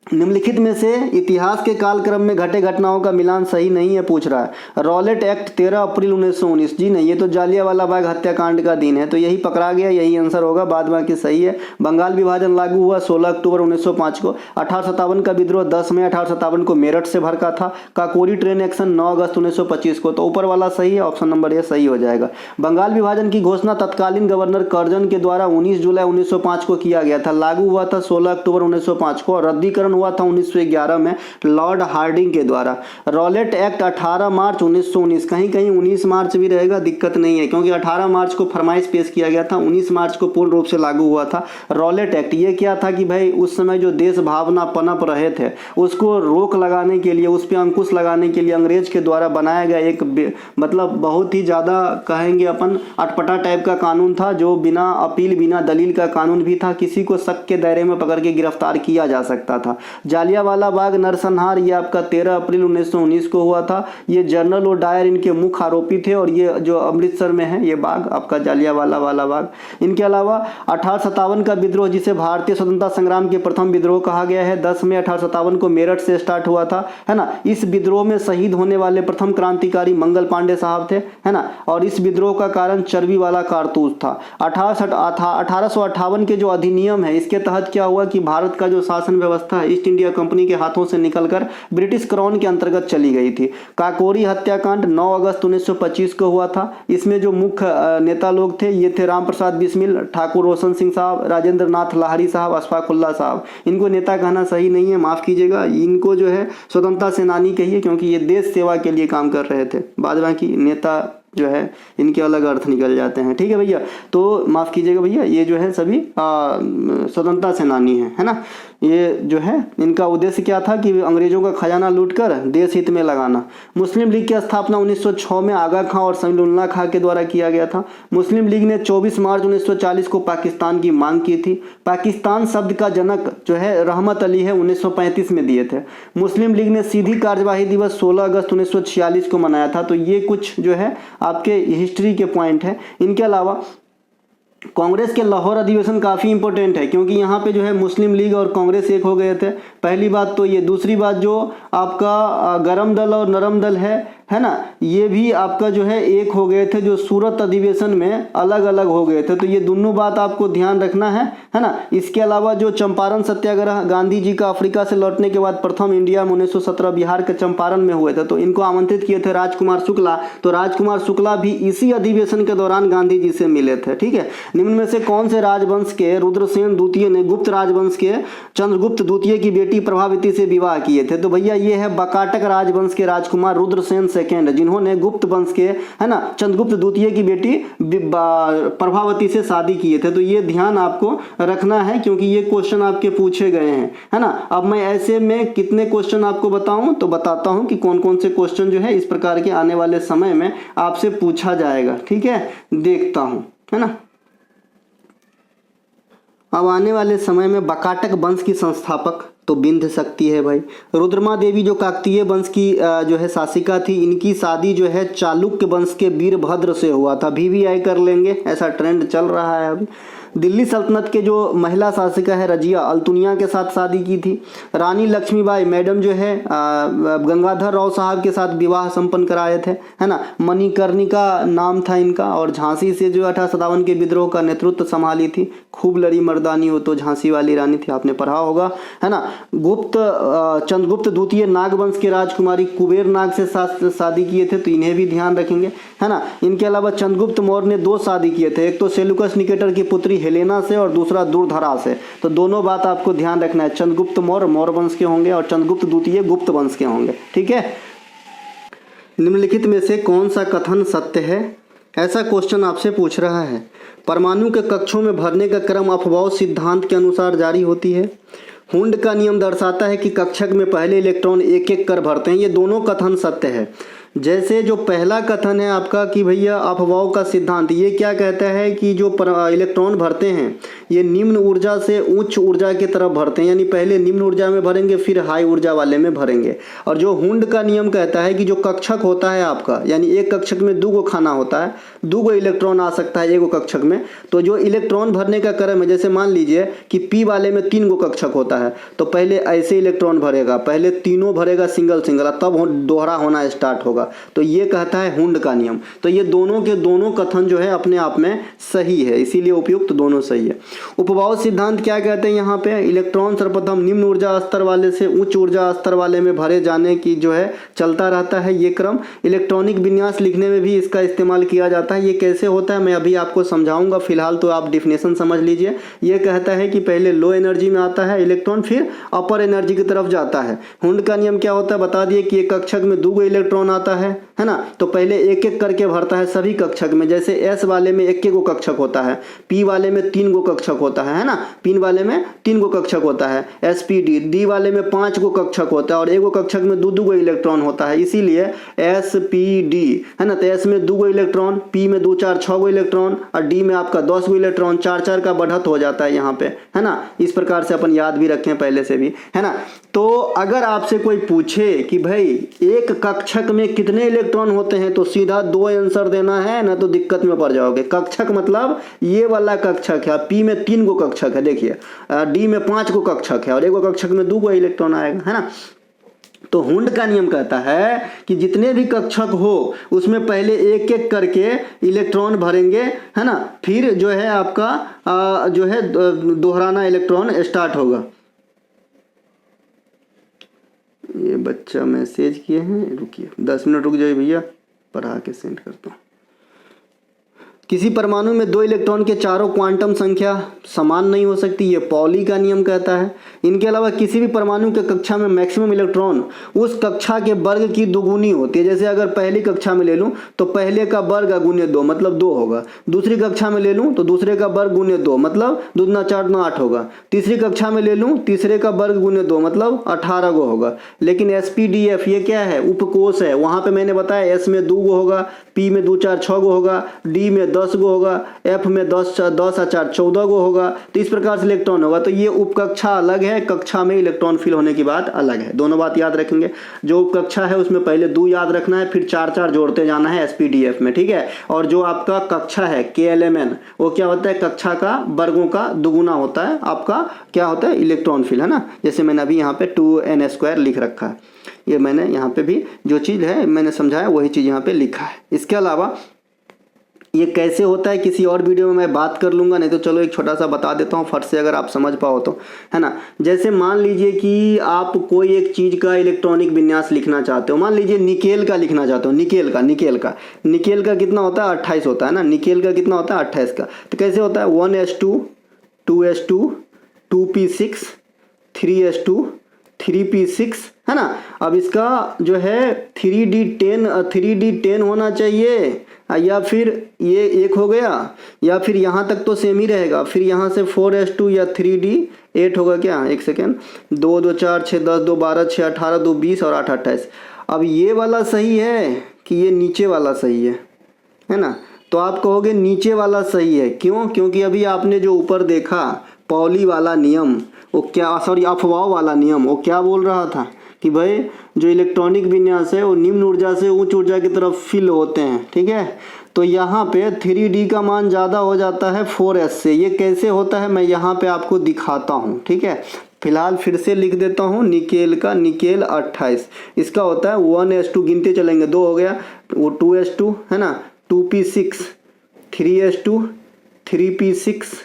निम्नलिखित में से इतिहास के कालक्रम में घटे घटनाओं का मिलान सही नहीं है, पूछ रहा है। रॉलेट एक्ट 13 अप्रैल 1919, जी नहीं, ये तो जालियांवाला बाग हत्याकांड का दिन है, तो यही पकड़ा गया, यही आंसर होगा, बाद बाकी सही है। बंगाल विभाजन लागू हुआ 16 अक्टूबर 1905 को। 1857 का विद्रोह 10 मई 1857 को मेरठ से भड़का था। काकोरी ट्रेन एक्शन 9 अगस्त 1925 को, तो ऊपर वाला सही है, ऑप्शन नंबर ए सही हो जाएगा। बंगाल विभाजन की घोषणा तत्कालीन गवर्नर कर्जन के द्वारा 19 जुलाई 1905 को किया गया था। लागू हुआ था 16 अक्टूबर 1905 को और रद्दीकरण हुआ था 1911 में लॉर्ड हार्डिंग के द्वारा। रॉलेट एक्ट 18 मार्च 1919, कहीं कहीं 19 मार्च भी रहेगा, दिक्कत नहीं है, क्योंकि 18 मार्च को फरमाइश पेश किया गया था, 19 मार्च को पूर्ण रूप से लागू हुआ था। रॉलेट एक्ट ये क्या था कि भाई उस समय जो देश भावना पनप रहे थे उसको रोक लगाने के लिए, उस पर अंकुश लगाने के लिए अंग्रेज के द्वारा बनाया गया एक मतलब बहुत ही ज़्यादा कहेंगे अपन अटपटा टाइप का कानून था, जो बिना अपील बिना दलील का कानून भी था, किसी को शक के दायरे में पकड़ के गिरफ्तार किया जा सकता था। जालियांवाला बाग नरसंहार ये आपका 13 अप्रैल 1919 को हुआ था। ये जनरल और डायर इनके मुख्य आरोपी थे और ये जो अमृतसर में है ये बाग आपका जालियांवाला वाला बाग। इनके अलावा 1857 का विद्रोह जिसे भारतीय स्वतंत्रता संग्राम के प्रथम विद्रोह कहा गया है, 10 मई 1857 को मेरठ से स्टार्ट हुआ था, है ना। इस विद्रोह में शहीद होने वाले प्रथम क्रांतिकारी मंगल पांडे साहब थे, है ना, और इस विद्रोह का कारण चर्बी वाला कारतूस था। 1858 के जो अधिनियम है इसके तहत क्या हुआ कि भारत का जो शासन व्यवस्था है ईस्ट इंडिया कंपनी के हाथों से निकलकर ब्रिटिश क्राउन के अंतर्गत चली गई थी। काकोरी हत्याकांड 9 अगस्त 1925 को हुआ था। इसमें जो मुख्य नेता लोग थे ये थे राम प्रसाद बिस्मिल, ठाकुर रोशन सिंह साहब, राजेंद्र नाथ लाहिरी साहब, अशफाकुल्ला साहब। इनको नेता कहना सही नहीं है, माफ कीजिएगा, इनको जो है स्वतंत्रता सेनानी कहिए, क्योंकि ये देश सेवा के लिए काम कर रहे थे। बाद बाकी नेता जो है इनके अलग अर्थ निकल जाते हैं, ठीक है भैया, तो माफ़ कीजिएगा भैया, ये जो है सभी स्वतंत्रता सेनानी है ना। ये जो है इनका उद्देश्य क्या था कि अंग्रेजों का खजाना लूटकर देश हित में लगाना। मुस्लिम लीग की स्थापना 1906 में आगा खां और समीउल्लाह खां के द्वारा किया गया था। मुस्लिम लीग ने 24 मार्च 1940 को पाकिस्तान की मांग की थी। पाकिस्तान शब्द का जनक जो है रहमत अली है, 1935 में दिए थे। मुस्लिम लीग ने सीधी कार्यवाही दिवस 16 अगस्त 1946 को मनाया था। तो ये कुछ जो है आपके हिस्ट्री के पॉइंट है। इनके अलावा कांग्रेस के लाहौर अधिवेशन काफ़ी इंपॉर्टेंट है, क्योंकि यहाँ पे जो है मुस्लिम लीग और कांग्रेस एक हो गए थे, पहली बात तो ये। दूसरी बात जो आपका गरम दल और नरम दल है ना, ये भी आपका जो है एक हो गए थे, जो सूरत अधिवेशन में अलग अलग हो गए थे। तो ये दोनों बात आपको ध्यान रखना है ना। इसके अलावा जो चंपारण सत्याग्रह गांधी जी का अफ्रीका से लौटने के बाद प्रथम इंडिया में 1917 बिहार के चंपारण में हुए थे, तो इनको आमंत्रित किए थे राजकुमार शुक्ला। तो राजकुमार शुक्ला भी इसी अधिवेशन के दौरान गांधी जी से मिले थे, ठीक है। निम्न में से कौन से राजवंश के रुद्रसेन द्वितीय ने गुप्त राजवंश के चंद्रगुप्त द्वितीय की बेटी प्रभावती से विवाह किए थे? तो भैया ये है बकाटक राजवंश के राजकुमार रुद्रसेन सेकेंड, जिन्होंने गुप्त वंश के है ना चंद्रगुप्त द्वितीय की बेटी प्रभावती से शादी किए थे। तो ये ध्यान आपको रखना है, क्योंकि ये क्वेश्चन आपके पूछे गए हैं, है ना। अब मैं ऐसे में कितने क्वेश्चन आपको बताऊं, तो बताता हूं कि कौन कौन से क्वेश्चन जो है इस प्रकार के आने वाले समय में आपसे पूछा जाएगा, ठीक है। देखता हूं, है ना। अब आने वाले समय में बकाटक वंश की संस्थापक तो बिंध्य शक्ति है भाई। रुद्रमा देवी जो काकतीय वंश की जो है शासिका थी, इनकी शादी जो है चालुक्य वंश के वीरभद्र से हुआ था। VVI कर लेंगे, ऐसा ट्रेंड चल रहा है अभी। दिल्ली सल्तनत के जो महिला शासिका है रजिया अल्तुनिया के साथ शादी की थी। रानी लक्ष्मीबाई मैडम जो है गंगाधर राव साहब के साथ विवाह संपन्न कराए थे, है ना। मणिकर्णिका नाम था इनका, और झांसी से जो 1857 के विद्रोह का नेतृत्व संभाली थी। खूब लड़ी मर्दानी हो तो झांसी वाली रानी थी, आपने पढ़ा होगा, है ना। चंद्रगुप्त द्वितीय नागवंश के राजकुमारी कुबेर नाग से शादी किए थे, तो इन्हें भी ध्यान रखेंगे, है ना। इनके अलावा चंद्रगुप्त मौर्य ने 2 शादी किए थे, एक तो सेलुकस निकेटर की पुत्री हेलेना से और दूसरा दूरधरा से। तो दोनों बात आपको ध्यान रखना है, चंद्रगुप्त मौर्य मौर्य वंश के होंगे और चंद्रगुप्त द्वितीय गुप्त वंश के होंगे, ठीक है। निम्नलिखित में से कौन सा कथन सत्य है? ऐसा क्वेश्चन आपसे पूछ रहा है। परमाणु के कक्षों में भरने का क्रम अपवाह सिद्धांत के अनुसार जारी होती है। हुंड का नियम दर्शाता है कि कक्षक में पहले इलेक्ट्रॉन एक एक कर भरते हैं। ये दोनों कथन सत्य है। जैसे जो पहला कथन है आपका कि भैया अफवाहों का सिद्धांत, ये क्या कहता है कि जो इलेक्ट्रॉन भरते हैं ये निम्न ऊर्जा से उच्च ऊर्जा की तरफ भरते हैं, यानी पहले निम्न ऊर्जा में भरेंगे फिर हाई ऊर्जा वाले में भरेंगे। और जो हुंड का नियम कहता है कि जो कक्षक होता है आपका, यानी एक कक्षक में 2 खाना होता है, 2 इलेक्ट्रॉन आ सकता है एक कक्षक में, तो जो इलेक्ट्रॉन भरने का क्रम है, जैसे मान लीजिए कि पी वाले में 3 कक्षक होता है, तो पहले ऐसे इलेक्ट्रॉन भरेगा, पहले तीनों भरेगा सिंगल सिंगल, तब दोहरा होना स्टार्ट होगा। तो ये कहता है हुंड का नियम। तो ये दोनों के दोनों कथन जो है अपने आप में सही है, इसीलिए उपयुक्त दोनों सही है। उपभाव सिद्धांत क्या कहते हैं यहाँ पे, इलेक्ट्रॉन सर्वप्रथम निम्न ऊर्जा स्तर वाले से उच्च ऊर्जा स्तर वाले में भरे जाने की जो है चलता रहता है ये क्रम। इलेक्ट्रॉनिक विन्यास लिखने में भी इसका इस्तेमाल किया जाता है। ये कैसे होता है मैं अभी आपको समझाऊंगा, फिलहाल तो आप डिफिनेशन समझ लीजिए। ये कहता है कि पहले लो एनर्जी में आता है इलेक्ट्रॉन, फिर अपर एनर्जी की तरफ जाता है। हुंड का नियम क्या होता है बता दिए कि एक कक्षक में 2 इलेक्ट्रॉन आता है ना, तो पहले एक एक करके भरता है सभी कक्षक में। जैसे एस वाले में 1 कक्षक होता है, पी वाले में 3 कक्षक होता है ना, पिन वाले में 3 कक्षक होता है, एसपीडी डी वाले में 5 कक्षक होता है और 1 कक्षक में 2 इलेक्ट्रॉन होता है, इसीलिए एसपीडी है ना। तो एस में 2 इलेक्ट्रॉन, पी में 2 4 6 इलेक्ट्रॉन और डी में आपका 10 इलेक्ट्रॉन, 4 का बढ़त हो जाता है यहाँ पे, है ना। इस प्रकार से अपन याद भी रखें पहले से भी, है ना। तो अगर आपसे कोई पूछे कि भाई एक कक्षक में कितने इलेक्ट्रॉन होते हैं, तो सीधा 2 आंसर देना है ना, तो दिक्कत में पड़ जाओगे। कक्षक मतलब ये वाला कक्षक है, पी में 3 कक्षक है, देखिए डी में 5 कक्षक है और 1 कक्षक में 2 इलेक्ट्रॉन आएगा, है ना। तो हुंड का नियम कहता है कि जितने भी कक्षक हो उसमें पहले एक एक करके इलेक्ट्रॉन भरेंगे, है ना, फिर जो है आपका जो है दोहराना इलेक्ट्रॉन स्टार्ट होगा। ये बच्चा मैसेज किए हैं, रुकिए 10 मिनट रुक जाइए भैया, पढ़ा के सेंड करता हूँ। किसी परमाणु में 2 इलेक्ट्रॉन के चारों क्वांटम संख्या समान नहीं हो सकती, ये पॉली का नियम कहता है। इनके अलावा किसी भी परमाणु के कक्षा में मैक्सिमम इलेक्ट्रॉन उस कक्षा के वर्ग की दुगुनी होती है। जैसे अगर पहली कक्षा में ले लूँ तो पहले का वर्ग गुने 2 मतलब 2 होगा, दूसरी कक्षा में ले लूँ तो दूसरे का वर्ग गुने 2 मतलब 2 दूना 4 दूना 8 होगा, तीसरी कक्षा में ले लूँ तीसरे का वर्ग गुने 2 मतलब 18 होगा। लेकिन एसपीडीएफ ये क्या है, उपकोष है, वहाँ पर मैंने बताया एस में 2 होगा, पी में 2 4 6 होगा, डी में 10 होगा, एफ में 10 और 4 14 होगा। तो इस प्रकार से इलेक्ट्रॉन होगा। तो ये उपकक्षा अलग है, कक्षा में इलेक्ट्रॉन फिल होने की बात अलग है, दोनों बात याद रखेंगे। जो उपकक्षा है उसमें पहले 2 याद रखना है, फिर 4 जोड़ते जाना है एसपीडीएफ में, ठीक है। और जो आपका कक्षा है केएलएमएन, वो क्या होता है, कक्षा का वर्गों का दुगुना होता है, आपका क्या होता है इलेक्ट्रॉन फिल, है ना। जैसे मैंने अभी यहाँ पे 2n² लिख रखा है, ये मैंने यहाँ पे भी जो चीज़ है मैंने समझाया वही चीज़ यहाँ पे लिखा है। इसके अलावा ये कैसे होता है किसी और वीडियो में मैं बात कर लूँगा, नहीं तो चलो एक छोटा सा बता देता हूँ फट से, अगर आप समझ पाओ तो, है ना। जैसे मान लीजिए कि आप कोई एक चीज़ का इलेक्ट्रॉनिक विन्यास लिखना चाहते हो, मान लीजिए निकेल का लिखना चाहते हो, निकेल का कितना होता है 28 होता है ना, निकेल का कितना होता है 28 का। तो कैसे होता है 1s2 2s2 2p6 3s2 3p6, है ना। अब इसका जो है 3d10 होना चाहिए, या फिर ये 1 हो गया, या फिर यहाँ तक तो सेम ही रहेगा, फिर यहाँ से 4s2 या 3d8 होगा क्या, 1 सेकेंड, 2 2 4 6 10 2 12 6 18 2 20 और 8 28। अब ये वाला सही है कि ये नीचे वाला सही है ना। तो आप कहोगे नीचे वाला सही है, क्यों, क्योंकि अभी आपने जो ऊपर देखा पॉली वाला नियम, वो क्या, सॉरी अफवाह वाला नियम, वो क्या बोल रहा था कि भाई जो इलेक्ट्रॉनिक विन्यास है वो निम्न ऊर्जा से उच्च ऊर्जा की तरफ फिल होते हैं, ठीक है। तो यहाँ पे 3d का मान ज़्यादा हो जाता है 4s से। ये कैसे होता है मैं यहाँ पे आपको दिखाता हूँ, ठीक है। फिलहाल फिर से लिख देता हूँ, निकेल 28, इसका होता है 1s2, गिनते चलेंगे, 2 हो गया, वो 2s2 है ना, 2p6 3s2 3p6,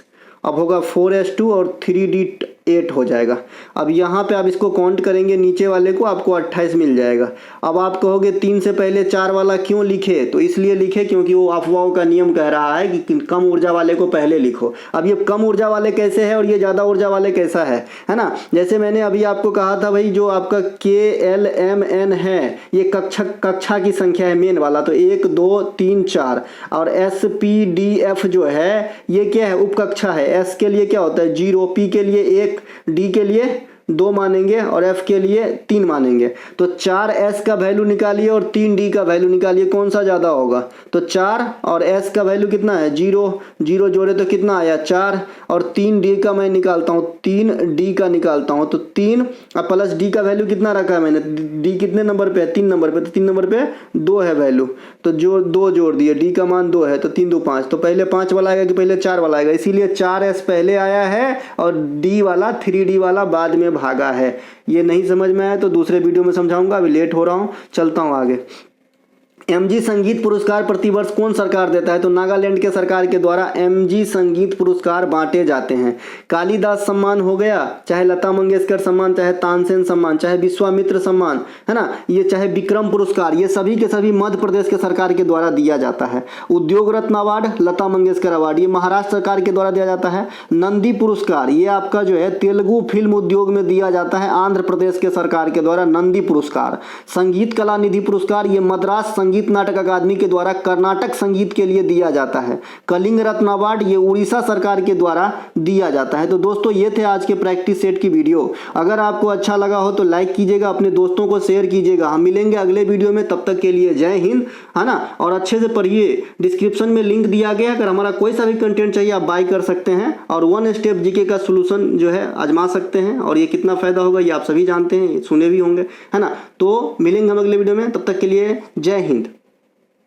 अब होगा 4s2 और 3d8 हो जाएगा। अब यहाँ पे आप इसको काउंट करेंगे नीचे वाले को, आपको 28 मिल जाएगा। अब आप कहोगे 3 से पहले 4 वाला क्यों लिखे, तो इसलिए लिखे क्योंकि वो अफवाहों का नियम कह रहा है कि कम ऊर्जा वाले को पहले लिखो। अब ये कम ऊर्जा वाले कैसे है और ये ज़्यादा ऊर्जा वाले कैसा है ना। जैसे मैंने अभी आपको कहा था भाई जो आपका KLMN है ये कक्षा की संख्या है मेन वाला, तो 1 2 3 4, और SPDF जो है ये क्या है उपकक्षा है। S के लिए क्या होता है 0, P के लिए 1, D के लिए 2 मानेंगे और F के लिए 3 मानेंगे। तो 4S का वैल्यू निकालिए और 3D का वैल्यू निकालिए, कौन सा ज़्यादा होगा। तो 4 और S का वैल्यू कितना है 0, 0 जोड़े तो कितना आया 4, और 3D का मैं निकालता हूँ, 3D का निकालता हूँ तो 3 और प्लस D का वैल्यू कितना रखा है मैंने, D कितने नंबर पे है 3 नंबर पे, तो 3 नंबर पे 2 है वैल्यू, तो जो 2 जोड़ दिए, D का मान 2 है तो 3 2 5, तो पहले 5 वाला आएगा कि पहले 4 वाला आएगा, इसीलिए 4S पहले आया है और D वाला 3D वाला बाद में भागा है। ये नहीं समझ में आया तो दूसरे वीडियो में समझाऊंगा, अभी लेट हो रहा हूँ, चलता हूँ आगे। MG संगीत पुरस्कार प्रतिवर्ष कौन सरकार देता है। तो नागालैंड के सरकार के द्वारा MG संगीत पुरस्कार बांटे जाते हैं। कालिदास सम्मान हो गया, चाहे लता मंगेशकर सम्मान, चाहे तानसेन सम्मान, चाहे विश्वामित्र सम्मान, है ना, ये चाहे विक्रम पुरस्कार, ये सभी के सभी मध्य प्रदेश के सरकार के द्वारा दिया जाता है। उद्योग रत्न अवार्ड, लता मंगेशकर अवार्ड, ये महाराष्ट्र सरकार के द्वारा दिया जाता है। नंदी पुरस्कार, ये आपका जो है तेलुगु फिल्म उद्योग में दिया जाता है, आंध्र प्रदेश के सरकार के द्वारा नंदी पुरस्कार। संगीत कला निधि पुरस्कार, ये मद्रास संगीत नाटक अकादमी के द्वारा कर्नाटक संगीत के लिए दिया जाता है। कलिंग रत्न अवार्ड, ये उड़ीसा सरकार के द्वारा दिया जाता है। तो दोस्तों ये थे आज के प्रैक्टिस सेट की वीडियो। अगर आपको अच्छा लगा हो तो लाइक कीजिएगा, अपने दोस्तों को शेयर कीजिएगा। हम मिलेंगे अगले वीडियो में, तब तक के लिए जय हिंद, है ना। और अच्छे से पढ़िए, डिस्क्रिप्शन में लिंक दिया गया है, अगर हमारा कोई सा भी कंटेंट चाहिए आप बाय कर सकते हैं और 1 स्टेप जीके का सोल्यूशन जो है आजमा सकते हैं। और ये कितना फायदा होगा ये आप सभी जानते हैं, सुने भी होंगे, है ना। तो मिलेंगे हम अगले वीडियो में, तब तक के लिए जय हिंद।